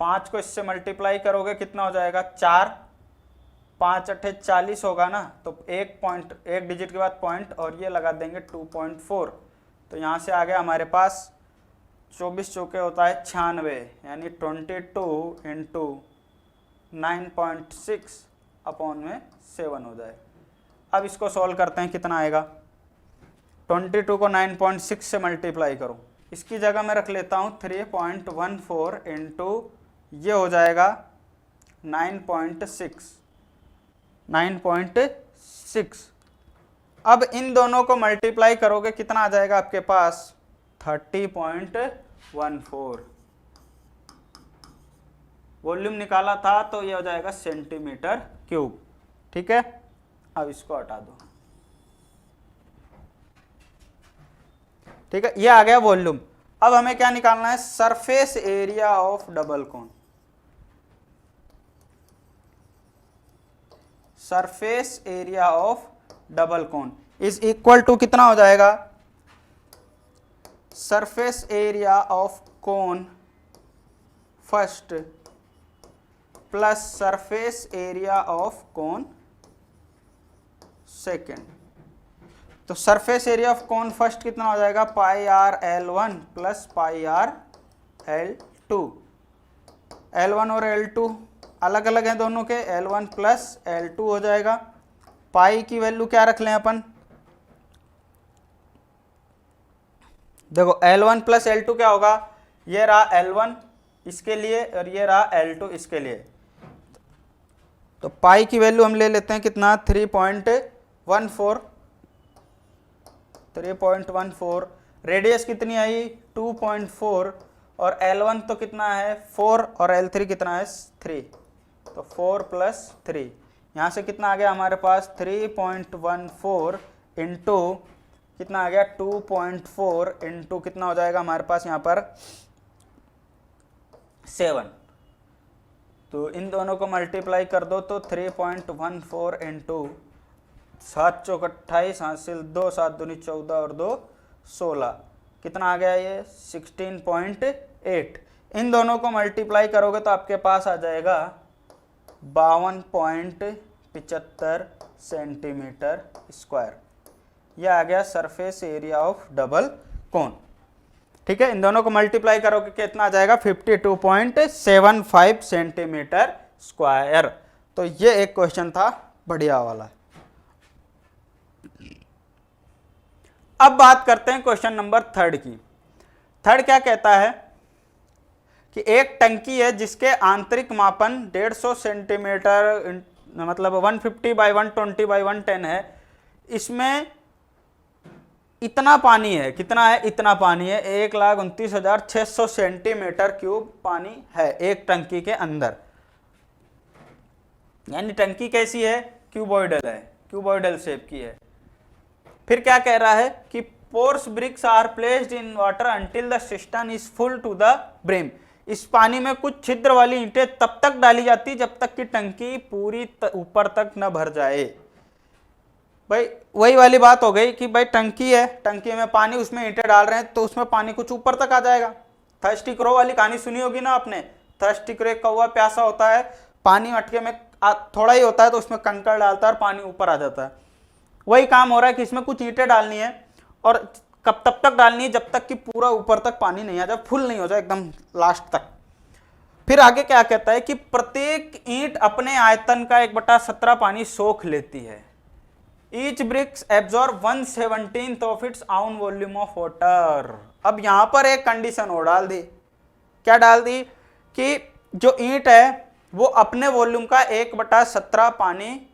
5 को इससे मल्टीप्लाई करोगे कितना हो जाएगा? 4। 5 8 40 होगा ना, तो एक डिजिट के बाद पॉइंट और ये लगा देंगे 2.4। तो यहाँ से आ गया हमारे पास 24 चौके होता है 96, यानी 22 इंटू 9.6 अपॉन में 7 हो जाए। अब इसको सॉल्व करते हैं, कितना आएगा? 22 को 9.6 से मल्टीप्लाई करो। इसकी जगह मैं रख लेता हूँ 3.14 इंटू ये हो जाएगा 9.6। अब इन दोनों को मल्टीप्लाई करोगे कितना आ जाएगा आपके पास? 30.14। वॉल्यूम निकाला था तो ये हो जाएगा सेंटीमीटर क्यूब। ठीक है? अब इसको हटा दो। ठीक है, ये आ गया वॉल्यूम। अब हमें क्या निकालना है? Surface area of double cone. Surface area of double cone is equal to कितना हो जाएगा, surface area of cone first plus surface area of cone second. तो surface area of cone first कितना हो जाएगा, pi r L1 plus pi r L2। L1 और L2 अलग अलग हैं दोनों के, L1 प्लस L2 हो जाएगा। पाई की वैल्यू क्या रख लें अपन, देखो L1 प्लस L2 क्या होगा, ये रहा L1 इसके लिए और ये रहा L2 इसके लिए। तो पाई की वैल्यू हम ले लेते हैं कितना, 3.14। रेडियस कितनी आई 2.4 और L1 तो कितना है 4 और L3 कितना है 3, तो 4 प्लस 3, यहाँ से कितना आ गया हमारे पास 3.14 इंटू कितना आ गया 2.4 इंटू कितना हो जाएगा हमारे पास यहाँ पर 7। तो इन दोनों को मल्टीप्लाई कर दो तो 3.14 इंटू 7 चौक 28, हासिल 2, 7 दूनी 14 और 2 16, कितना आ गया ये 16.8। इन दोनों को मल्टीप्लाई करोगे तो आपके पास आ जाएगा 52.75 सेंटीमीटर स्क्वायर। यह आ गया सरफेस एरिया ऑफ डबल कोन। ठीक है, इन दोनों को मल्टीप्लाई करोगे कितना आ जाएगा 52.75 सेंटीमीटर स्क्वायर। तो ये एक क्वेश्चन था बढ़िया वाला। अब बात करते हैं क्वेश्चन नंबर 3 की। 3 क्या कहता है कि एक टंकी है जिसके आंतरिक मापन 150 सेंटीमीटर मतलब 150 बाई 120 बाई 110 है। इसमें इतना पानी है, कितना है, इतना पानी है 1,29,600 सेंटीमीटर क्यूब पानी है एक टंकी के अंदर। यानी टंकी कैसी है, क्यूबॉइडल है, क्यूबॉइडल शेप की है। फिर क्या कह रहा है कि porous bricks are placed in water until the system is full to the brim. इस पानी में कुछ छिद्र वाली ईंटें तब तक डाली जाती जब तक कि टंकी पूरी ऊपर तक न भर जाए। भाई वही वाली बात हो गई कि भाई टंकी है, टंकी में पानी, उसमें ईंटें डाल रहे हैं तो उसमें पानी कुछ ऊपर तक आ जाएगा। थर्स्टी क्रो वाली कहानी सुनी होगी ना आपने। थर्स्टी क्रो, एक कौवा प्यासा होता है, पानी मटके में थोड़ा ही होता है तो उसमें कंकड़ डालता है और पानी ऊपर आ जाता है। वही काम हो रहा है कि इसमें कुछ ईंटें डालनी है और कब तब तक डालनी है जब तक कि पूरा ऊपर तक पानी नहीं आ जाए, फुल नहीं हो जाए एकदम लास्ट तक। फिर आगे क्या कहता है कि प्रत्येक ईंट अपने आयतन का 1/17 पानी सोख लेती है। Each bricks absorb 1/17 of its own volume of water. अब यहां पर एक कंडीशन और डाल दी। क्या डाल दी कि जो ईंट है वो अपने वॉल्यूम का 1/17 पानी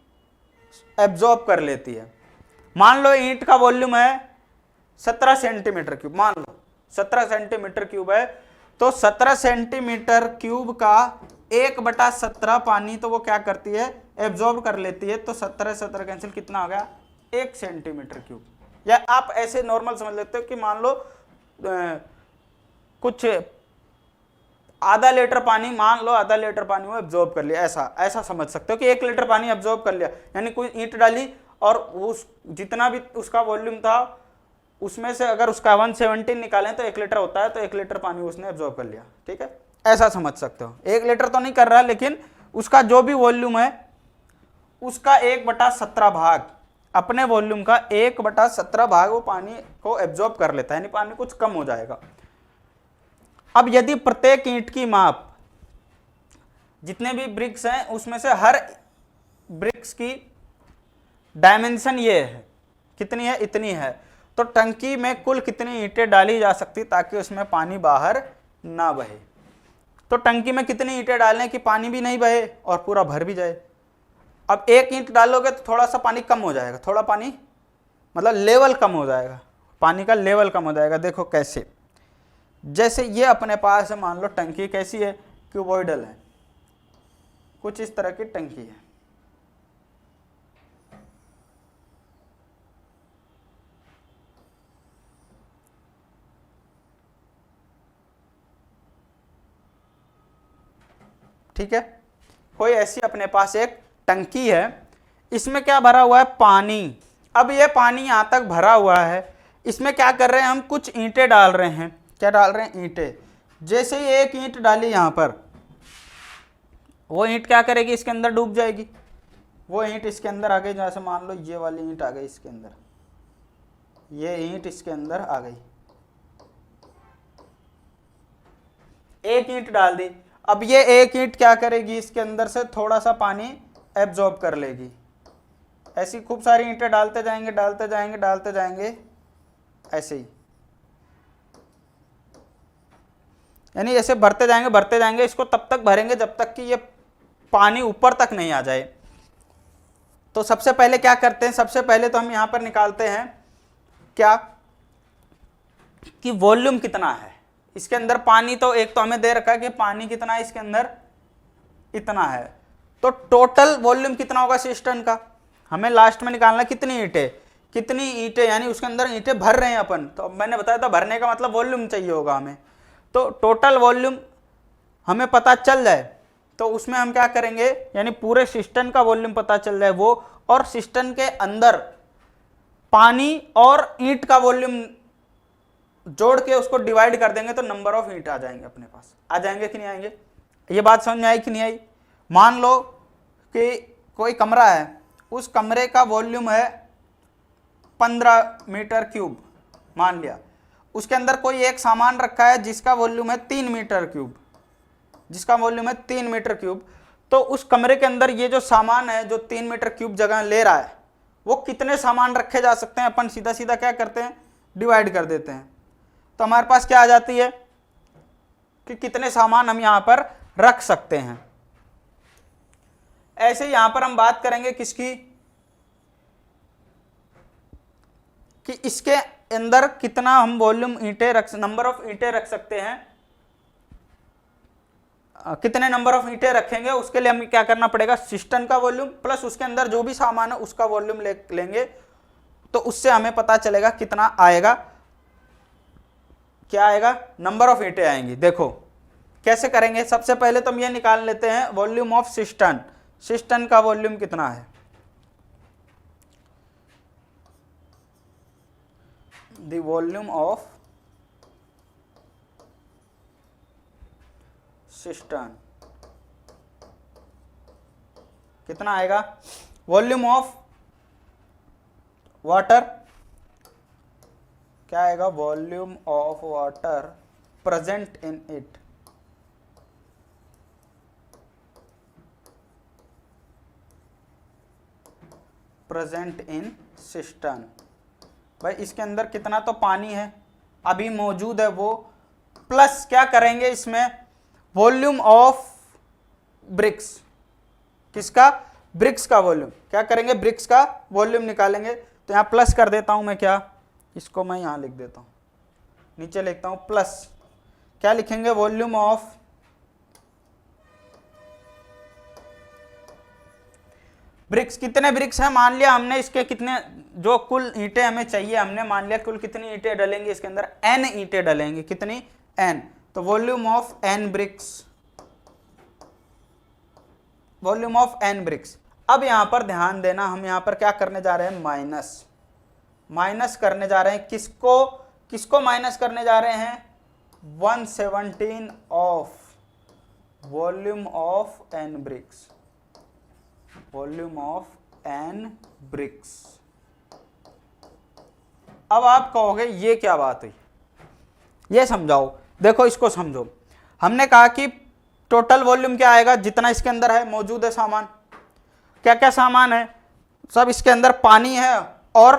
एब्जॉर्ब कर लेती है। मान लो ईंट का वॉल्यूम है 17 सेंटीमीटर क्यूब, मान लो 17 सेंटीमीटर क्यूब है, तो 17 सेंटीमीटर क्यूब का 1/17 पानी तो वो क्या करती है, एब्जॉर्ब कर लेती है। तो 17 17 कैंसिल, कितना हो गया 1 सेंटीमीटर क्यूब। या आप ऐसे नॉर्मल समझ लेते हो कि मान लो कुछ आधा लीटर पानी, मान लो आधा लीटर पानी वो एब्जॉर्ब कर लिया, ऐसा समझ सकते हो कि 1 लीटर पानी एब्जॉर्ब कर लिया। यानी कोई ईंट डाली और उस जितना भी उसका वॉल्यूम था उसमें से अगर उसका 117 निकालें तो 1 लीटर होता है, तो 1 लीटर पानी उसने एब्जॉर्ब कर लिया। ठीक है, ऐसा समझ सकते हो। 1 लीटर तो नहीं कर रहा, लेकिन उसका जो भी वॉल्यूम है उसका 1/17 भाग, अपने वॉल्यूम का 1/17 भाग वो पानी को एब्जॉर्ब कर लेता है, यानी पानी कुछ कम हो जाएगा। अब यदि प्रत्येक ईंट की माप, जितने भी ब्रिक्स हैं उसमें से हर ब्रिक्स की डायमेंशन ये है, कितनी है, इतनी है, तो टंकी में कुल कितनी ईंटें डाली जा सकती ताकि उसमें पानी बाहर ना बहे। तो टंकी में कितनी ईंटें डालें कि पानी भी नहीं बहे और पूरा भर भी जाए। अब 1 ईंट डालोगे तो थोड़ा सा पानी कम हो जाएगा, थोड़ा पानी मतलब लेवल कम हो जाएगा, पानी का लेवल कम हो जाएगा। देखो कैसे, जैसे ये अपने पास है, मान लो टंकी कैसी है, क्यूबॉइडल है, कुछ इस तरह की टंकी है। ठीक है, कोई ऐसी अपने पास एक टंकी है, इसमें क्या भरा हुआ है, पानी। अब ये पानी यहां तक भरा हुआ है, इसमें क्या कर रहे हैं हम, कुछ ईंटें डाल रहे हैं। क्या डाल रहे हैं, ईंटें। जैसे ही एक ईंट डाली यहां पर, वो ईंट क्या करेगी, इसके अंदर डूब जाएगी। वो ईंट इसके अंदर आ गई, जैसे मान लो ये वाली ईंट आ गई इसके अंदर, ये ईंट इसके अंदर आ गई, एक ईंट डाल दी। अब ये एक ईंट क्या करेगी, इसके अंदर से थोड़ा सा पानी एब्जॉर्ब कर लेगी। ऐसी खूब सारी ईंटें डालते जाएंगे, डालते जाएंगे, डालते जाएंगे, ऐसे ही, यानी ऐसे भरते जाएंगे, भरते जाएंगे। इसको तब तक भरेंगे जब तक कि ये पानी ऊपर तक नहीं आ जाए। तो सबसे पहले क्या करते हैं, सबसे पहले तो हम यहां पर निकालते हैं क्या, कि वॉल्यूम कितना है इसके अंदर। पानी तो एक तो हमें दे रखा है कि पानी कितना है इसके अंदर, इतना है। तो टोटल वॉल्यूम कितना होगा सिस्टम का, हमें लास्ट में निकालना कितनी ईंटें, कितनी ईंटें, यानी उसके अंदर ईंटें भर रहे हैं अपन। तो मैंने बताया था भरने का मतलब वॉल्यूम चाहिए होगा हमें। तो टोटल वॉल्यूम हमें पता चल जाए तो उसमें हम क्या करेंगे, यानी पूरे सिस्टम का वॉल्यूम पता चल जाए वो, और सिस्टम के अंदर पानी और ईंट का वॉल्यूम जोड़ के उसको डिवाइड कर देंगे तो नंबर ऑफ ईंट आ जाएंगे अपने पास। आ जाएंगे कि नहीं आएंगे, ये बात समझ में आई कि नहीं आई। मान लो कि कोई कमरा है, उस कमरे का वॉल्यूम है 15 मीटर क्यूब मान लिया। उसके अंदर कोई एक सामान रखा है जिसका वॉल्यूम है 3 मीटर क्यूब, जिसका वॉल्यूम है 3 मीटर क्यूब। तो उस कमरे के अंदर ये जो सामान है जो 3 मीटर क्यूब जगह ले रहा है, वो कितने सामान रखे जा सकते हैं, अपन सीधा सीधा क्या करते हैं, डिवाइड कर देते हैं। तो हमारे पास क्या आ जाती है कि कितने सामान हम यहां पर रख सकते हैं। ऐसे यहां पर हम बात करेंगे किसकी, कि इसके अंदर कितना हम वॉल्यूम ईंटें रख, नंबर ऑफ ईंटें रख सकते हैं, कितने नंबर ऑफ ईंटें रखेंगे। उसके लिए हमें क्या करना पड़ेगा, सिस्टम का वॉल्यूम प्लस उसके अंदर जो भी सामान है उसका वॉल्यूम लेंगे, तो उससे हमें पता चलेगा कितना आएगा, क्या आएगा, नंबर ऑफ ईंटें आएंगी। देखो कैसे करेंगे, सबसे पहले तो हम ये निकाल लेते हैं वॉल्यूम ऑफ सिस्टम। सिस्टम का वॉल्यूम कितना है, द वॉल्यूम ऑफ सिस्टम कितना आएगा, वॉल्यूम ऑफ वाटर क्या आएगा, volume of water present in it, present in system. भाई इसके अंदर कितना तो पानी है अभी मौजूद है वो, प्लस क्या करेंगे इसमें, वॉल्यूम ऑफ ब्रिक्स, किसका, ब्रिक्स का वॉल्यूम। क्या करेंगे, ब्रिक्स का वॉल्यूम निकालेंगे। तो यहां प्लस कर देता हूं मैं, क्या, इसको मैं यहां लिख देता हूं, नीचे लिखता हूं प्लस, क्या लिखेंगे, वॉल्यूम ऑफ ब्रिक्स। कितने ब्रिक्स हैं, मान लिया हमने इसके कितने, जो कुल ईंटें हमें चाहिए, हमने मान लिया कुल कितनी ईंटें डलेंगी इसके अंदर, n ईंटें डलेंगी, कितनी, n। तो volume of n bricks, volume of n bricks. अब यहां पर ध्यान देना, हम यहां पर क्या करने जा रहे हैं, माइनस, माइनस करने जा रहे हैं, किसको, किसको माइनस करने जा रहे हैं, 117 of volume of n bricks, volume of n bricks. अब आप कहोगे ये क्या बात हुई, ये समझाओ। देखो इसको समझो, हमने कहा कि टोटल वॉल्यूम क्या आएगा, जितना इसके अंदर है मौजूद है सामान। क्या क्या सामान है, सब इसके अंदर पानी है और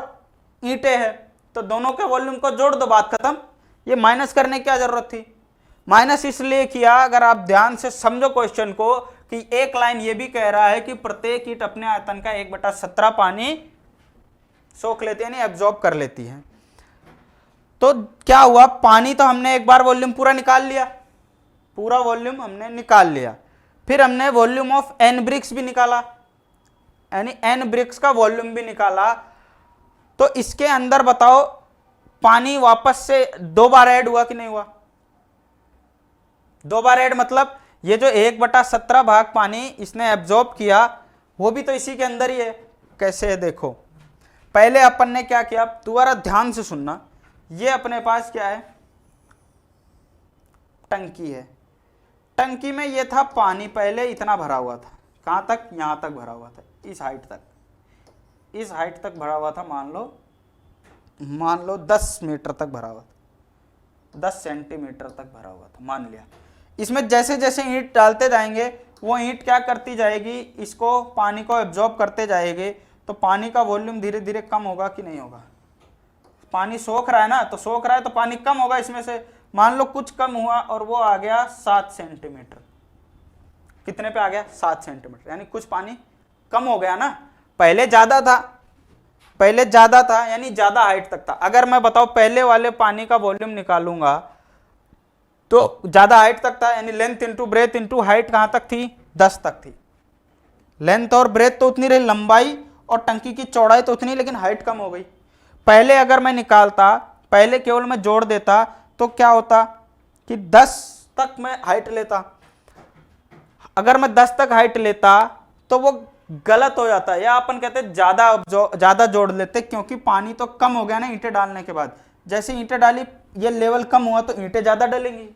ईंटें हैं, तो दोनों के वॉल्यूम को जोड़ दो, बात खत्म। ये माइनस करने की क्या जरूरत थी, माइनस इसलिए किया, अगर आप ध्यान से समझो क्वेश्चन को, कि एक लाइन ये भी कह रहा है कि प्रत्येक ईंट अपने आयतन का 1/17 पानी सोख लेती है, यानी एब्जॉर्ब कर लेती है। तो क्या हुआ, पानी तो हमने एक बार वॉल्यूम पूरा निकाल लिया, पूरा वॉल्यूम हमने निकाल लिया। फिर हमने वॉल्यूम ऑफ n ब्रिक्स भी निकाला, यानी n ब्रिक्स का वॉल्यूम भी निकाला। तो इसके अंदर बताओ पानी वापस से 2 बार ऐड हुआ कि नहीं हुआ, 2 बार ऐड, मतलब ये जो 1/17 भाग पानी इसने एब्जॉर्ब किया वो भी तो इसी के अंदर ही है, कैसे है देखो, पहले अपन ने क्या किया, दोबारा ध्यान से सुनना। ये अपने पास क्या है, टंकी है। टंकी में ये था पानी, पहले इतना भरा हुआ था, कहाँ तक, यहाँ तक भरा हुआ था, इस हाइट तक, इस हाइट तक भरा हुआ था। मान लो 10 मीटर तक भरा हुआ था, 10 सेंटीमीटर तक भरा हुआ था मान लिया। इसमें जैसे जैसे ईंट डालते जाएंगे वो ईंट क्या करती जाएगी, इसको पानी को एब्जॉर्ब करते जाएगी, तो पानी का वॉल्यूम धीरे धीरे कम होगा कि नहीं होगा। पानी सोख रहा है ना, तो सोख रहा है तो पानी कम होगा इसमें से। मान लो कुछ कम हुआ और वो आ गया 7 सेंटीमीटर। कितने पे आ गया, 7 सेंटीमीटर, यानी कुछ पानी कम हो गया ना। पहले ज्यादा था यानी ज्यादा हाइट तक था। अगर मैं बताऊं पहले वाले पानी का वॉल्यूम निकालूंगा तो ज्यादा हाइट तक था, यानी length into breadth into height कहां तक थी, 10 तक थी। लेंथ और ब्रेथ तो उतनी रही, लंबाई और टंकी की चौड़ाई तो उतनी, लेकिन हाइट कम हो गई। पहले अगर मैं निकालता, पहले केवल मैं जोड़ देता तो क्या होता कि 10 तक मैं हाइट लेता। अगर मैं 10 तक हाइट लेता तो वो गलत हो जाता है, या अपन कहते हैं ज्यादा जोड़ लेते, क्योंकि पानी तो कम हो गया ना ईंटें डालने के बाद। जैसे ईंटें डाली, ये लेवल कम हुआ तो ईंटें ज्यादा डलेंगी,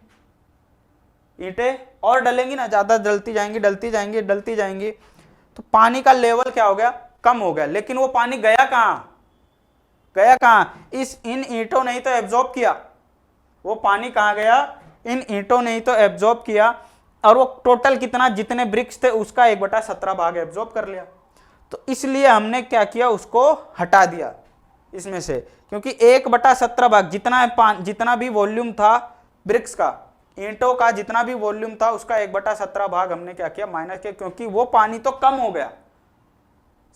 ईंटें और डलेंगी ना, ज्यादा डलती जाएंगी, तो पानी का लेवल क्या हो गया, कम हो गया। लेकिन वो पानी गया कहां, इन ईंटों ने ही तो एब्जॉर्ब किया। वो पानी कहां गया, इन ईंटों ने ही तो एब्जॉर्ब किया, और वो टोटल कितना, जितने ब्रिक्स थे उसका 1/17 भाग एब्जॉर्ब कर लिया। तो इसलिए हमने क्या किया, उसको हटा दिया इसमें से, क्योंकि 1/17 भाग जितना भी वॉल्यूम था ब्रिक्स का, ईंटों का जितना भी वॉल्यूम था उसका 1/17 भाग हमने क्या किया, माइनस किया, क्योंकि वो पानी तो कम हो गया।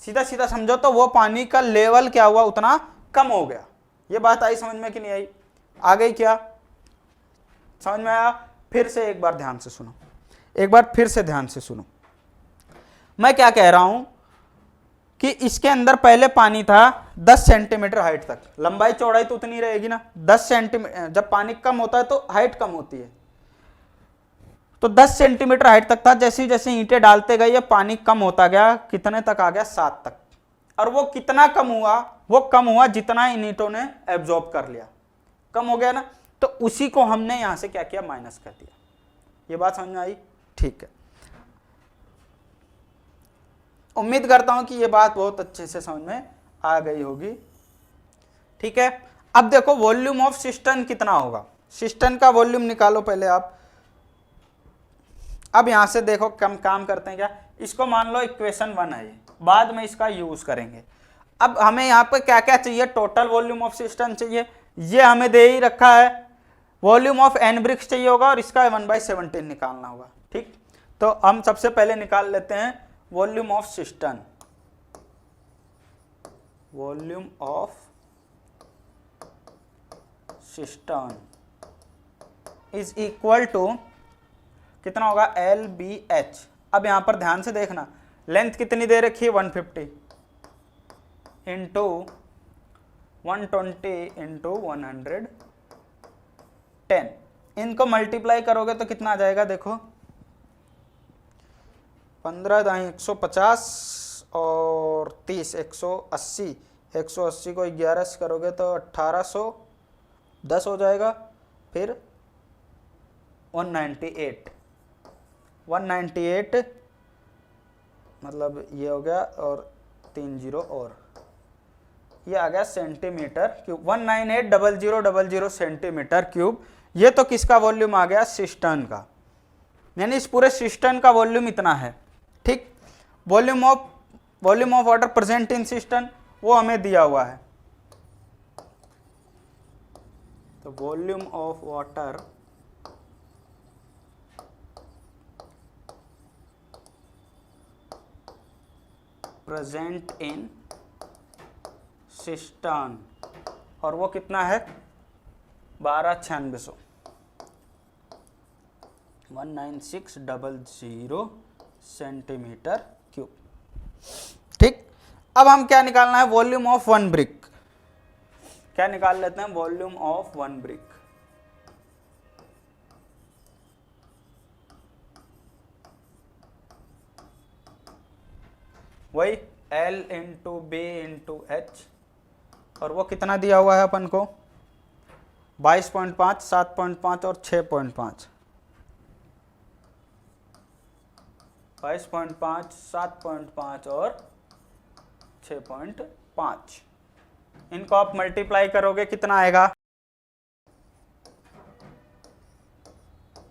सीधा सीधा समझो तो वो पानी का लेवल क्या हुआ, उतना कम हो गया। ये बात आई समझ में कि नहीं आई, आ गई क्या, समझ में आया। फिर से एक बार ध्यान से सुनो, मैं क्या कह रहा हूं कि इसके अंदर पहले पानी था 10 सेंटीमीटर हाइट तक, लंबाई चौड़ाई तो उतनी रहेगी ना, 10 सेंटीमीटर। जब पानी कम होता है तो हाइट कम होती है, तो 10 सेंटीमीटर हाइट तक था। जैसे जैसे ईंटें डालते गए ये पानी कम होता गया, कितने तक आ गया, 7 तक। और वो कितना कम हुआ, वो कम हुआ जितना इन ईंटों ने एब्जॉर्ब कर लिया, कम हो गया ना। तो उसी को हमने यहां से क्या किया, माइनस कर दिया। ये बात समझ में आई, ठीक है। उम्मीद करता हूं कि ये बात बहुत अच्छे से समझ में आ गई होगी, ठीक है। अब देखो वॉल्यूम ऑफ सिस्टर्न कितना होगा, सिस्टर्न का वॉल्यूम निकालो पहले आप। अब यहां से देखो काम करते हैं क्या, इसको मान लो इक्वेशन 1 है, बाद में इसका यूज करेंगे। अब हमें यहाँ पे क्या क्या चाहिए, टोटल वॉल्यूम ऑफ सिस्टर्न चाहिए, ये हमें दे ही रखा है। वॉल्यूम ऑफ एन ब्रिक्स चाहिए होगा और इसका 1/17 निकालना होगा, ठीक। तो हम सबसे पहले निकाल लेते हैं volume of cistern. Volume of cistern is equal to कितना होगा, LBH। अब यहां पर ध्यान से देखना, लेंथ कितनी दे रखी है, 150 इंटू 120 इंटू 110। इनको मल्टीप्लाई करोगे तो कितना आ जाएगा, देखो 15 दाई 150 और 30 180, 180 को 11 से करोगे तो 1810 हो जाएगा। फिर 198 मतलब ये हो गया, और 3 जीरो और ये आ गया सेंटीमीटर क्यूब, 198,000 सेंटीमीटर क्यूब। ये तो किसका वॉल्यूम आ गया, सिस्टर्न का, यानी इस पूरे सिस्टर्न का वॉल्यूम इतना है, ठीक। Volume of water present in cistern वो हमें दिया हुआ है, तो volume of water present in cistern, और वो कितना है, 1296, 19600 सेंटीमीटर क्यूब, ठीक। अब हम क्या निकालना है, वॉल्यूम ऑफ वन ब्रिक। क्या निकाल लेते हैं, वॉल्यूम ऑफ वन ब्रिक। वही L into B into H, और वो कितना दिया हुआ है अपन को 22.5, 7.5 और 6.5। 22.5, 7.5 और 6.5। इनको आप मल्टीप्लाई करोगे कितना आएगा,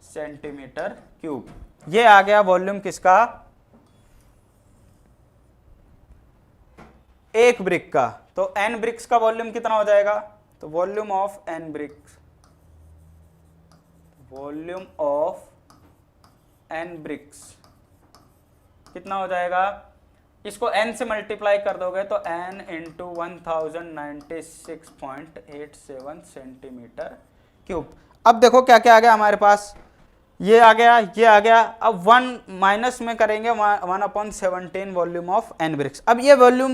सेंटीमीटर क्यूब। ये आ गया वॉल्यूम किसका, एक ब्रिक का। तो n ब्रिक्स का वॉल्यूम कितना हो जाएगा, तो volume of n bricks, volume of n bricks कितना हो जाएगा, इसको n से मल्टीप्लाई कर दोगे तो n इंटू 1096.87 सेंटीमीटर क्यूब। अब देखो क्या क्या आ गया हमारे पास, ये आ गया, ये आ गया। अब 1 माइनस में करेंगे 1/17 वॉल्यूम ऑफ n ब्रिक्स। अब ये वॉल्यूम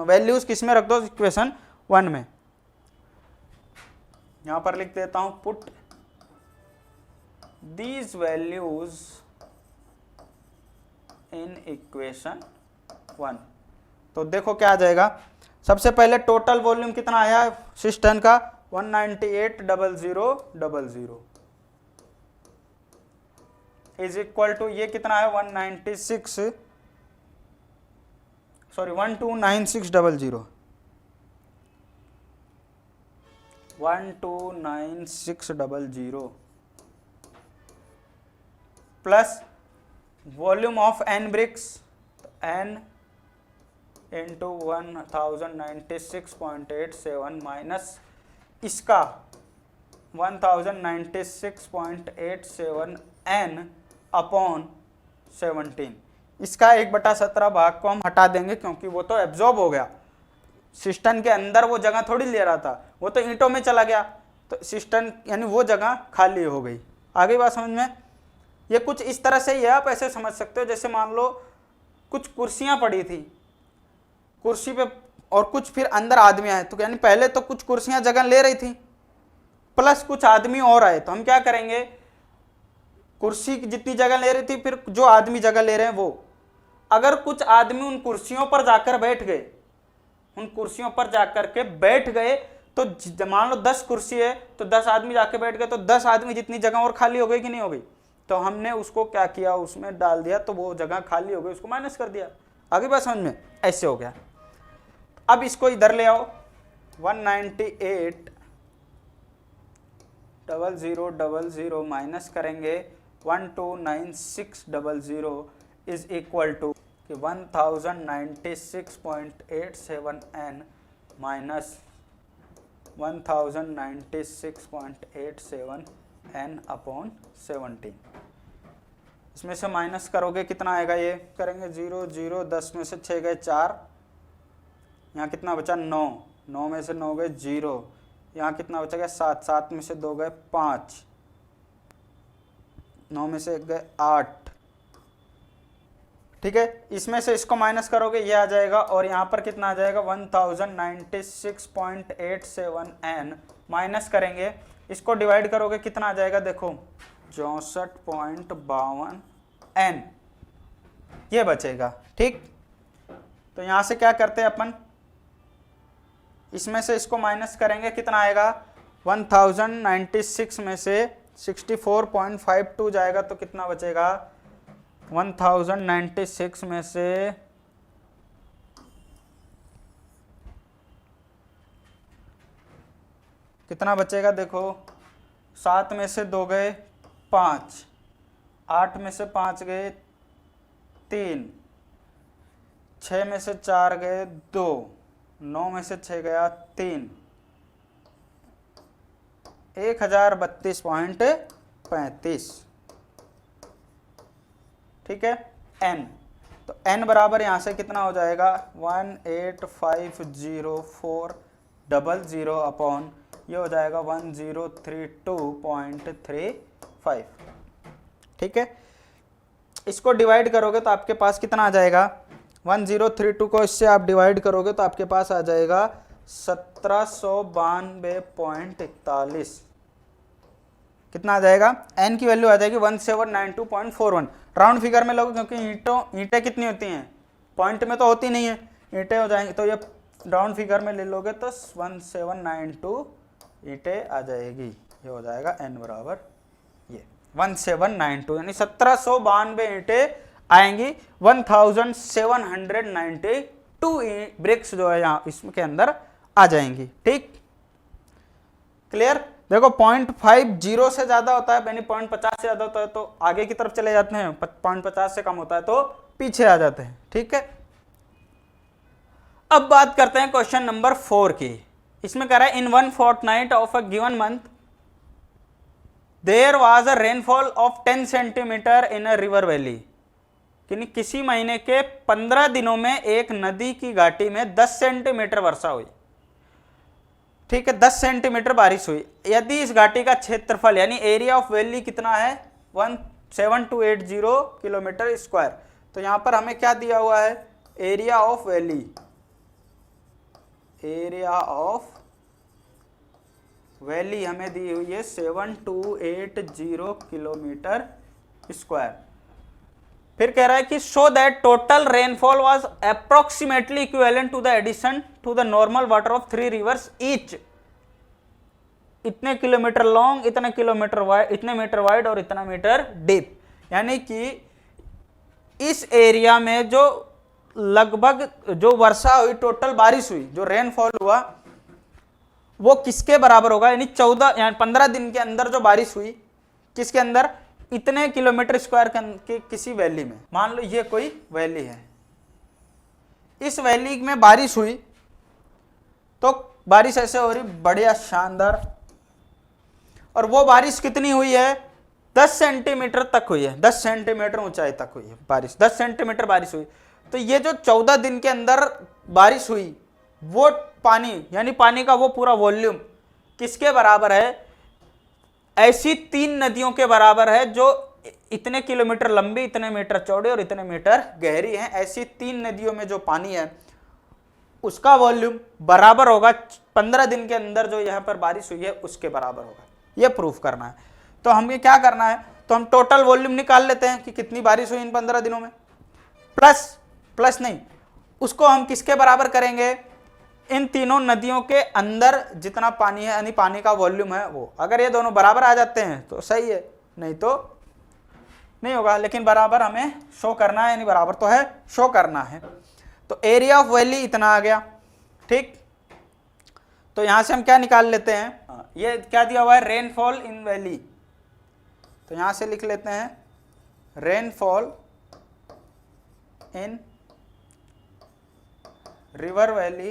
वैल्यूज किस में रख दो, इक्वेशन 1 में। यहां पर लिख देता हूं, put these values in equation 1। तो देखो क्या आ जाएगा, सबसे पहले टोटल वॉल्यूम कितना आया सिस्टम का 198,000 इज इक्वल टू, ये कितना है 196, sorry 129600, 129600 plus volume of n bricks, n into 1096.87 minus इसका 1096.87 n अपॉन 17। इसका 1/17 भाग को हम हटा देंगे क्योंकि वो तो एब्जॉर्ब हो गया, सिस्टम के अंदर वो जगह थोड़ी ले रहा था, वो तो ईंटों में चला गया, तो सिस्टम यानी वो जगह खाली हो गई। आगे बात समझ में, ये कुछ इस तरह से ही है, आप ऐसे समझ सकते हो जैसे मान लो कुछ कुर्सियां पड़ी थी, कुर्सी पे और कुछ फिर अंदर आदमी आए, तो यानी पहले तो कुछ कुर्सियां जगह ले रही थी प्लस कुछ आदमी और आए, तो हम क्या करेंगे, कुर्सी की जितनी जगह ले रही थी फिर जो आदमी जगह ले रहे हैं वो, अगर कुछ आदमी उन कुर्सियों पर जाकर बैठ गए, उन कुर्सियों पर जाकर के बैठ गए, तो मान लो 10 कुर्सी है तो 10 आदमी जाके बैठ गए, तो 10 आदमी जितनी जगह और खाली हो गई कि नहीं हो गई, तो हमने उसको क्या किया, उसमें डाल दिया, तो वो जगह खाली हो गई, उसको माइनस कर दिया। आगे बात समझ में, ऐसे हो गया। अब इसको इधर ले आओ, 198,000 माइनस करेंगे 129600 is equal to 1096.87 n minus 1096.87 n upon 17। इसमें से माइनस करोगे कितना आएगा, ये करेंगे 0 0, 10 में से 6 गए 4, यहाँ कितना बचा 9, 9 में से 9 गए 0, यहाँ कितना बचा गया 7, 7 में से 2 गए 5, 9 में से 1 गए 8। ठीक है, इसमें से इसको माइनस करोगे ये आ जाएगा, और यहाँ पर कितना आ जाएगा 1096.87 n माइनस करेंगे, इसको डिवाइड करोगे कितना आ जाएगा, देखो 64.52 n ये बचेगा। ठीक, तो यहाँ से क्या करते हैं अपन, इसमें से इसको माइनस करेंगे कितना आएगा, 1096 में से 64.52 जाएगा तो कितना बचेगा, 1096 में से कितना बचेगा, देखो 7 में से 2 गए 5, 8 में से 5 गए 3, 6 में से 4 गए 2, 9 में से 6 गया 3, 1032.35। ठीक है, n, तो n बराबर यहाँ से कितना हो जाएगा 1850400 अपॉन ये हो जाएगा 1032.35। ठीक है, इसको डिवाइड करोगे तो आपके पास कितना आ जाएगा, 1032 को इससे आप डिवाइड करोगे तो आपके पास आ जाएगा 1792.41। कितना आ जाएगा, n की वैल्यू आ जाएगी 1792.41। राउंड फिगर में लोगे क्योंकि ईंटें कितनी होती हैं पॉइंट में तो होती नहीं है, ईंटें हो जाएंगी, तो ये राउंड फिगर में ले लोगे तो 1792 ईंटें आ जाएगी। ये हो जाएगा n बराबर ये 1792, यानी 1792 ईंटें आएंगी। 1792 ब्रिक्स जो है यहाँ इसके अंदर आ जाएंगी। ठीक, क्लियर। देखो 0.50 से ज्यादा होता है, यानी 0.50 से ज्यादा होता है तो आगे की तरफ चले जाते हैं, 0.50 से कम होता है तो पीछे आ जाते हैं। ठीक है, अब बात करते हैं क्वेश्चन नंबर 4 की। इसमें कह रहा है in 1 fortnight of a given month there was a rainfall of 10 centimetre in a river valley. किसी महीने के 15 दिनों में एक नदी की घाटी में 10 सेंटीमीटर वर्षा हुई। ठीक है, 10 सेंटीमीटर बारिश हुई। यदि इस घाटी का क्षेत्रफल यानी एरिया ऑफ वैली कितना है 17280 किलोमीटर स्क्वायर। तो यहां पर हमें क्या दिया हुआ है, area of valley, area of valley हमें दी हुई है 7280 किलोमीटर स्क्वायर। फिर कह रहा है कि show that total rainfall was approximately equivalent to the addition to the normal water of 3 rivers each. इतने किलोमीटर लॉन्ग, इतने किलोमीटर वाइड, इतने मीटर वाइड और इतना मीटर डीप। यानी कि इस एरिया में जो लगभग जो वर्षा हुई, टोटल बारिश हुई, जो रेनफॉल हुआ वो किसके बराबर होगा, यानी 15 दिन के अंदर जो बारिश हुई किसके अंदर, इतने किलोमीटर स्क्वायर के किसी वैली में। मान लो ये कोई वैली है, इस वैली में बारिश हुई, तो बारिश ऐसे हो रही बढ़िया शानदार, और वो बारिश कितनी हुई है 10 सेंटीमीटर तक हुई है, 10 सेंटीमीटर ऊंचाई तक हुई है बारिश, 10 सेंटीमीटर बारिश हुई। तो ये जो 14 दिन के अंदर बारिश हुई वो पानी, यानी पानी का वो पूरा वॉल्यूम किसके बराबर है, ऐसी 3 नदियों के बराबर है जो इतने किलोमीटर लंबी, इतने मीटर चौड़ी और इतने मीटर गहरी हैं। ऐसी 3 नदियों में जो पानी है उसका वॉल्यूम बराबर होगा 15 दिन के अंदर जो यहाँ पर बारिश हुई है उसके बराबर होगा। ये प्रूफ करना है। तो हमें क्या करना है, तो हम टोटल वॉल्यूम निकाल लेते हैं कि कितनी बारिश हुई इन 15 दिनों में, प्लस नहीं, उसको हम किसके बराबर करेंगे, इन तीनों नदियों के अंदर जितना पानी है, यानी पानी का वॉल्यूम है वो। अगर ये दोनों बराबर आ जाते हैं तो सही है, नहीं तो नहीं होगा। लेकिन बराबर हमें शो करना है, यानी बराबर तो है, शो करना है। तो एरिया ऑफ वैली इतना आ गया। ठीक, तो यहां से हम क्या निकाल लेते हैं, ये क्या दिया हुआ है, रेनफॉल इन वैली। तो यहां से लिख लेते हैं rainfall in river valley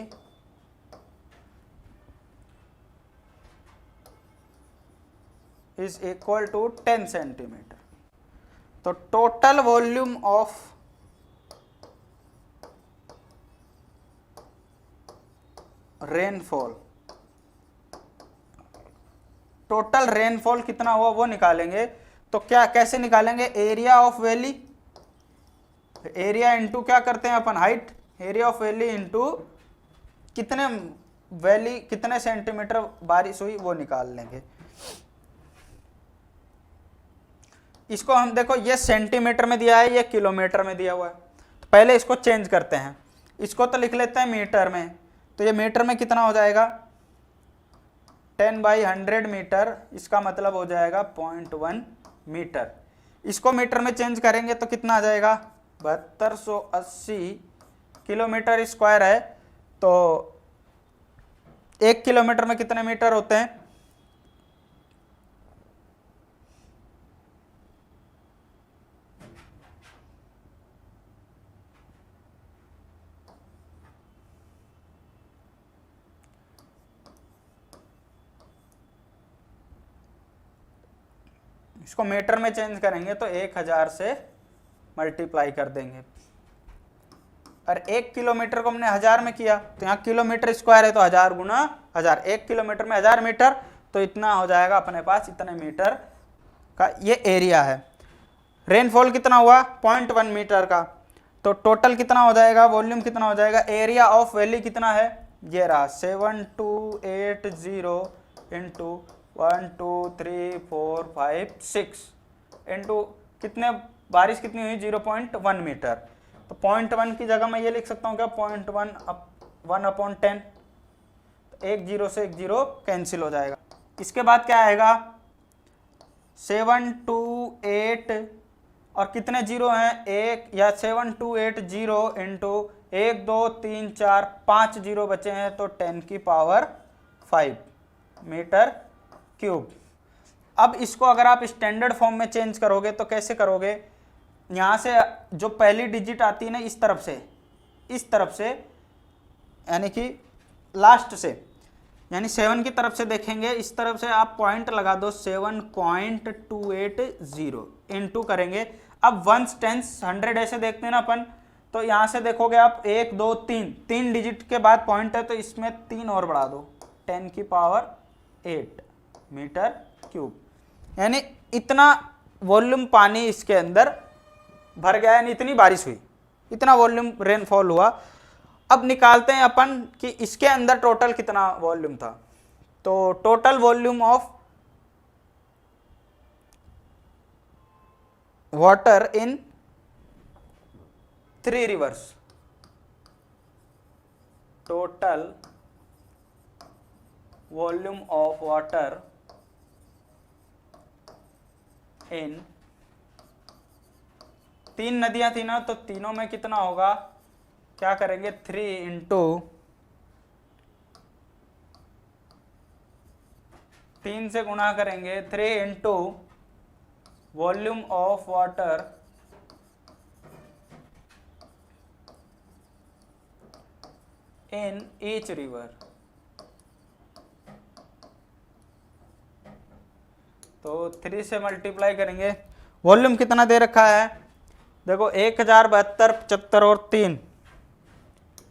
is equal to 10 centimetre. तो total volume of rainfall, total rainfall कितना हुआ वो निकालेंगे। तो क्या कैसे निकालेंगे, area of valley, area into क्या करते हैं अपन, height, area of valley into कितने वैली, कितने सेंटीमीटर बारिश हुई वो निकाल लेंगे। इसको हम देखो, ये सेंटीमीटर में दिया है, ये किलोमीटर में दिया हुआ है। तो पहले इसको चेंज करते हैं, इसको तो लिख लेते हैं मीटर में। तो ये मीटर में कितना हो जाएगा, 10/100 मीटर, इसका मतलब हो जाएगा 0.1 मीटर। इसको मीटर में चेंज करेंगे तो कितना आ जाएगा, 7280 किलोमीटर स्क्वायर है। तो 1 किलोमीटर में कितने मीटर होते हैं, इसको मीटर में चेंज करेंगे तो 1000 से मल्टीप्लाई कर देंगे। और 1 किलोमीटर को हमने 1000 में किया, तो यहाँ किलोमीटर स्क्वायर है तो 1000 गुना 1000, 1 किलोमीटर में 1000 मीटर, तो इतना हो जाएगा अपने पास, इतने मीटर का ये एरिया है। रेनफॉल कितना हुआ, 0.1 मीटर का। तो टोटल कितना हो जाएगा, वॉल्यूम कितना हो जाएगा, एरिया ऑफ वैली कितना है, ये रहा 7280 इंटू 1 2 3 4 5 6 इंटू कितने, बारिश कितनी हुई 0.1 मीटर। तो 0.1 की जगह मैं ये लिख सकता हूँ क्या, 0.1 1/10, तो एक जीरो से एक जीरो कैंसिल हो जाएगा। इसके बाद क्या आएगा, 7 2 8 और कितने जीरो हैं, एक, या 7 2 8 जीरो इंटू 1 2 3 4 5 जीरो बचे हैं, तो 10⁵ मीटर क्यूब। अब इसको अगर आप स्टैंडर्ड फॉर्म में चेंज करोगे तो कैसे करोगे, यहाँ से जो पहली डिजिट आती है ना इस तरफ से यानी कि लास्ट से, यानी 7 की तरफ से देखेंगे, इस तरफ से आप पॉइंट लगा दो 7.280 इंटू करेंगे। अब 1s 10s 100 ऐसे देखते हैं ना अपन, तो यहाँ से देखोगे आप 1 2 3 डिजिट के बाद पॉइंट है, तो इसमें 3 और बढ़ा दो, 10⁸ मीटर क्यूब। यानी इतना वॉल्यूम पानी इसके अंदर भर गया, यानी इतनी बारिश हुई, इतना वॉल्यूम रेनफॉल हुआ। अब निकालते हैं अपन कि इसके अंदर टोटल कितना वॉल्यूम था। तो total volume of water in 3 reverse, total volume of water in 3 नदियां थी ना, तो तीनों में कितना होगा, क्या करेंगे 3 इंटू 3 से गुणा करेंगे, 3 into volume of water in each river. तो 3 से मल्टीप्लाई करेंगे, वॉल्यूम कितना दे रखा है, देखो 1072 75 और 3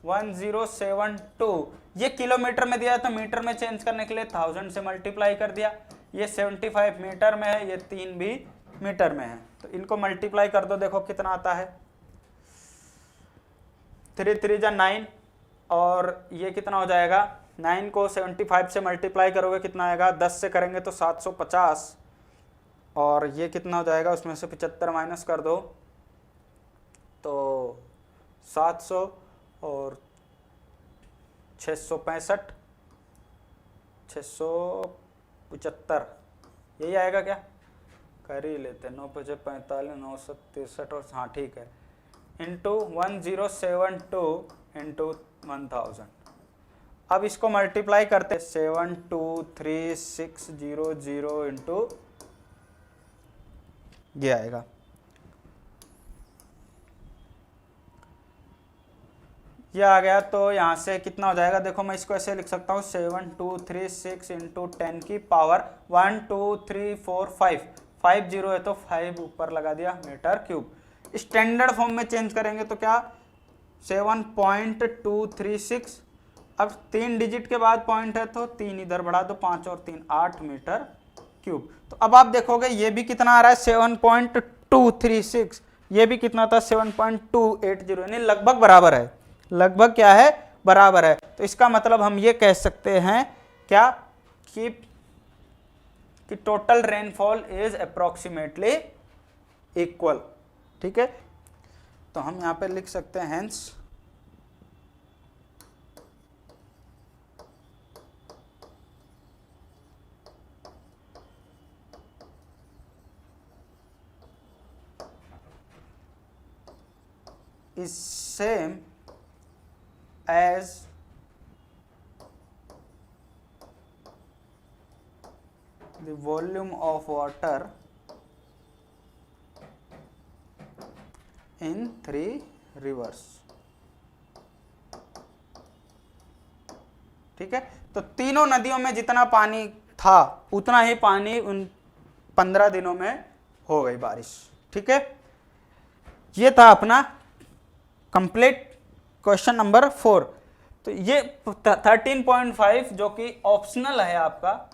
1072, ये किलोमीटर में दिया है तो मीटर में चेंज करने के लिए 1000 से मल्टीप्लाई कर दिया। ये 75 मीटर में है, ये 3 भी मीटर में है, तो इनको मल्टीप्लाई कर दो, देखो कितना आता है, 3 3 जा 9, और ये कितना हो जाएगा, 9 को 75 से मल्टीप्लाई करोगे कितना आएगा, 10 से करेंगे तो 750, और ये कितना हो जाएगा, उसमें से 75 माइनस कर दो तो 700 और 665 675, यही आएगा क्या, कर ही लेते, 9 5 45 963 और हाँ ठीक है, इंटू 1072 इंटू 1000। अब इसको मल्टीप्लाई करते 72360 इंटू ये आएगा, ये आ गया। तो यहाँ से कितना हो जाएगा, देखो मैं इसको ऐसे लिख सकता हूँ 7236 इंटू 10⁻1 2 3 4 5 5 जीरो है तो 5 ऊपर लगा दिया मीटर क्यूब। स्टैंडर्ड फॉर्म में चेंज करेंगे तो क्या 7.236, अब 3 डिजिट के बाद पॉइंट है तो 3 इधर बढ़ा दो, 5 और 3 8 मीटर क्यूब। तो अब आप देखोगे ये भी कितना आ रहा है 7.236, ये भी कितना था 7.280, यानी लगभग बराबर है, लगभग क्या है बराबर है। तो इसका मतलब हम ये कह सकते हैं क्या कि total rainfall is approximately equal. ठीक है, तो हम यहां पे लिख सकते हैं hence is same as the volume of water in 3 rivers। ठीक है, तो तीनों नदियों में जितना पानी था उतना ही पानी उन 15 दिनों में हो गई बारिश। ठीक है, ये था अपना कंप्लीट क्वेश्चन नंबर 4। तो ये 13.5 जो कि ऑप्शनल है, आपका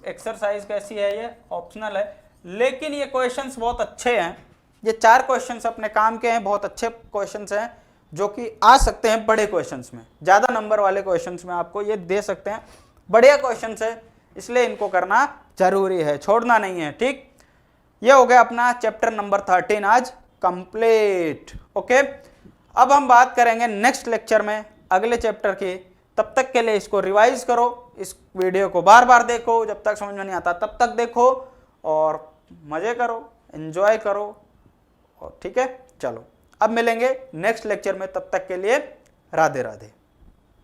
एक्सरसाइज कैसी है ये ऑप्शनल है, लेकिन ये क्वेश्चंस बहुत अच्छे हैं। ये 4 क्वेश्चंस अपने काम के हैं, बहुत अच्छे क्वेश्चंस हैं जो कि आ सकते हैं बड़े क्वेश्चंस में, ज़्यादा नंबर वाले क्वेश्चंस में आपको ये दे सकते हैं। बढ़िया क्वेश्चंस है, इसलिए इनको करना जरूरी है, छोड़ना नहीं है। ठीक, ये हो गया अपना चैप्टर नंबर 13 आज कंप्लीट। ओके, अब हम बात करेंगे नेक्स्ट लेक्चर में अगले चैप्टर की। तब तक के लिए इसको रिवाइज करो, इस वीडियो को बार बार देखो, जब तक समझ में नहीं आता तब तक देखो और मजे करो, एंजॉय करो। और ठीक है, चलो अब मिलेंगे नेक्स्ट लेक्चर में, तब तक के लिए राधे राधे।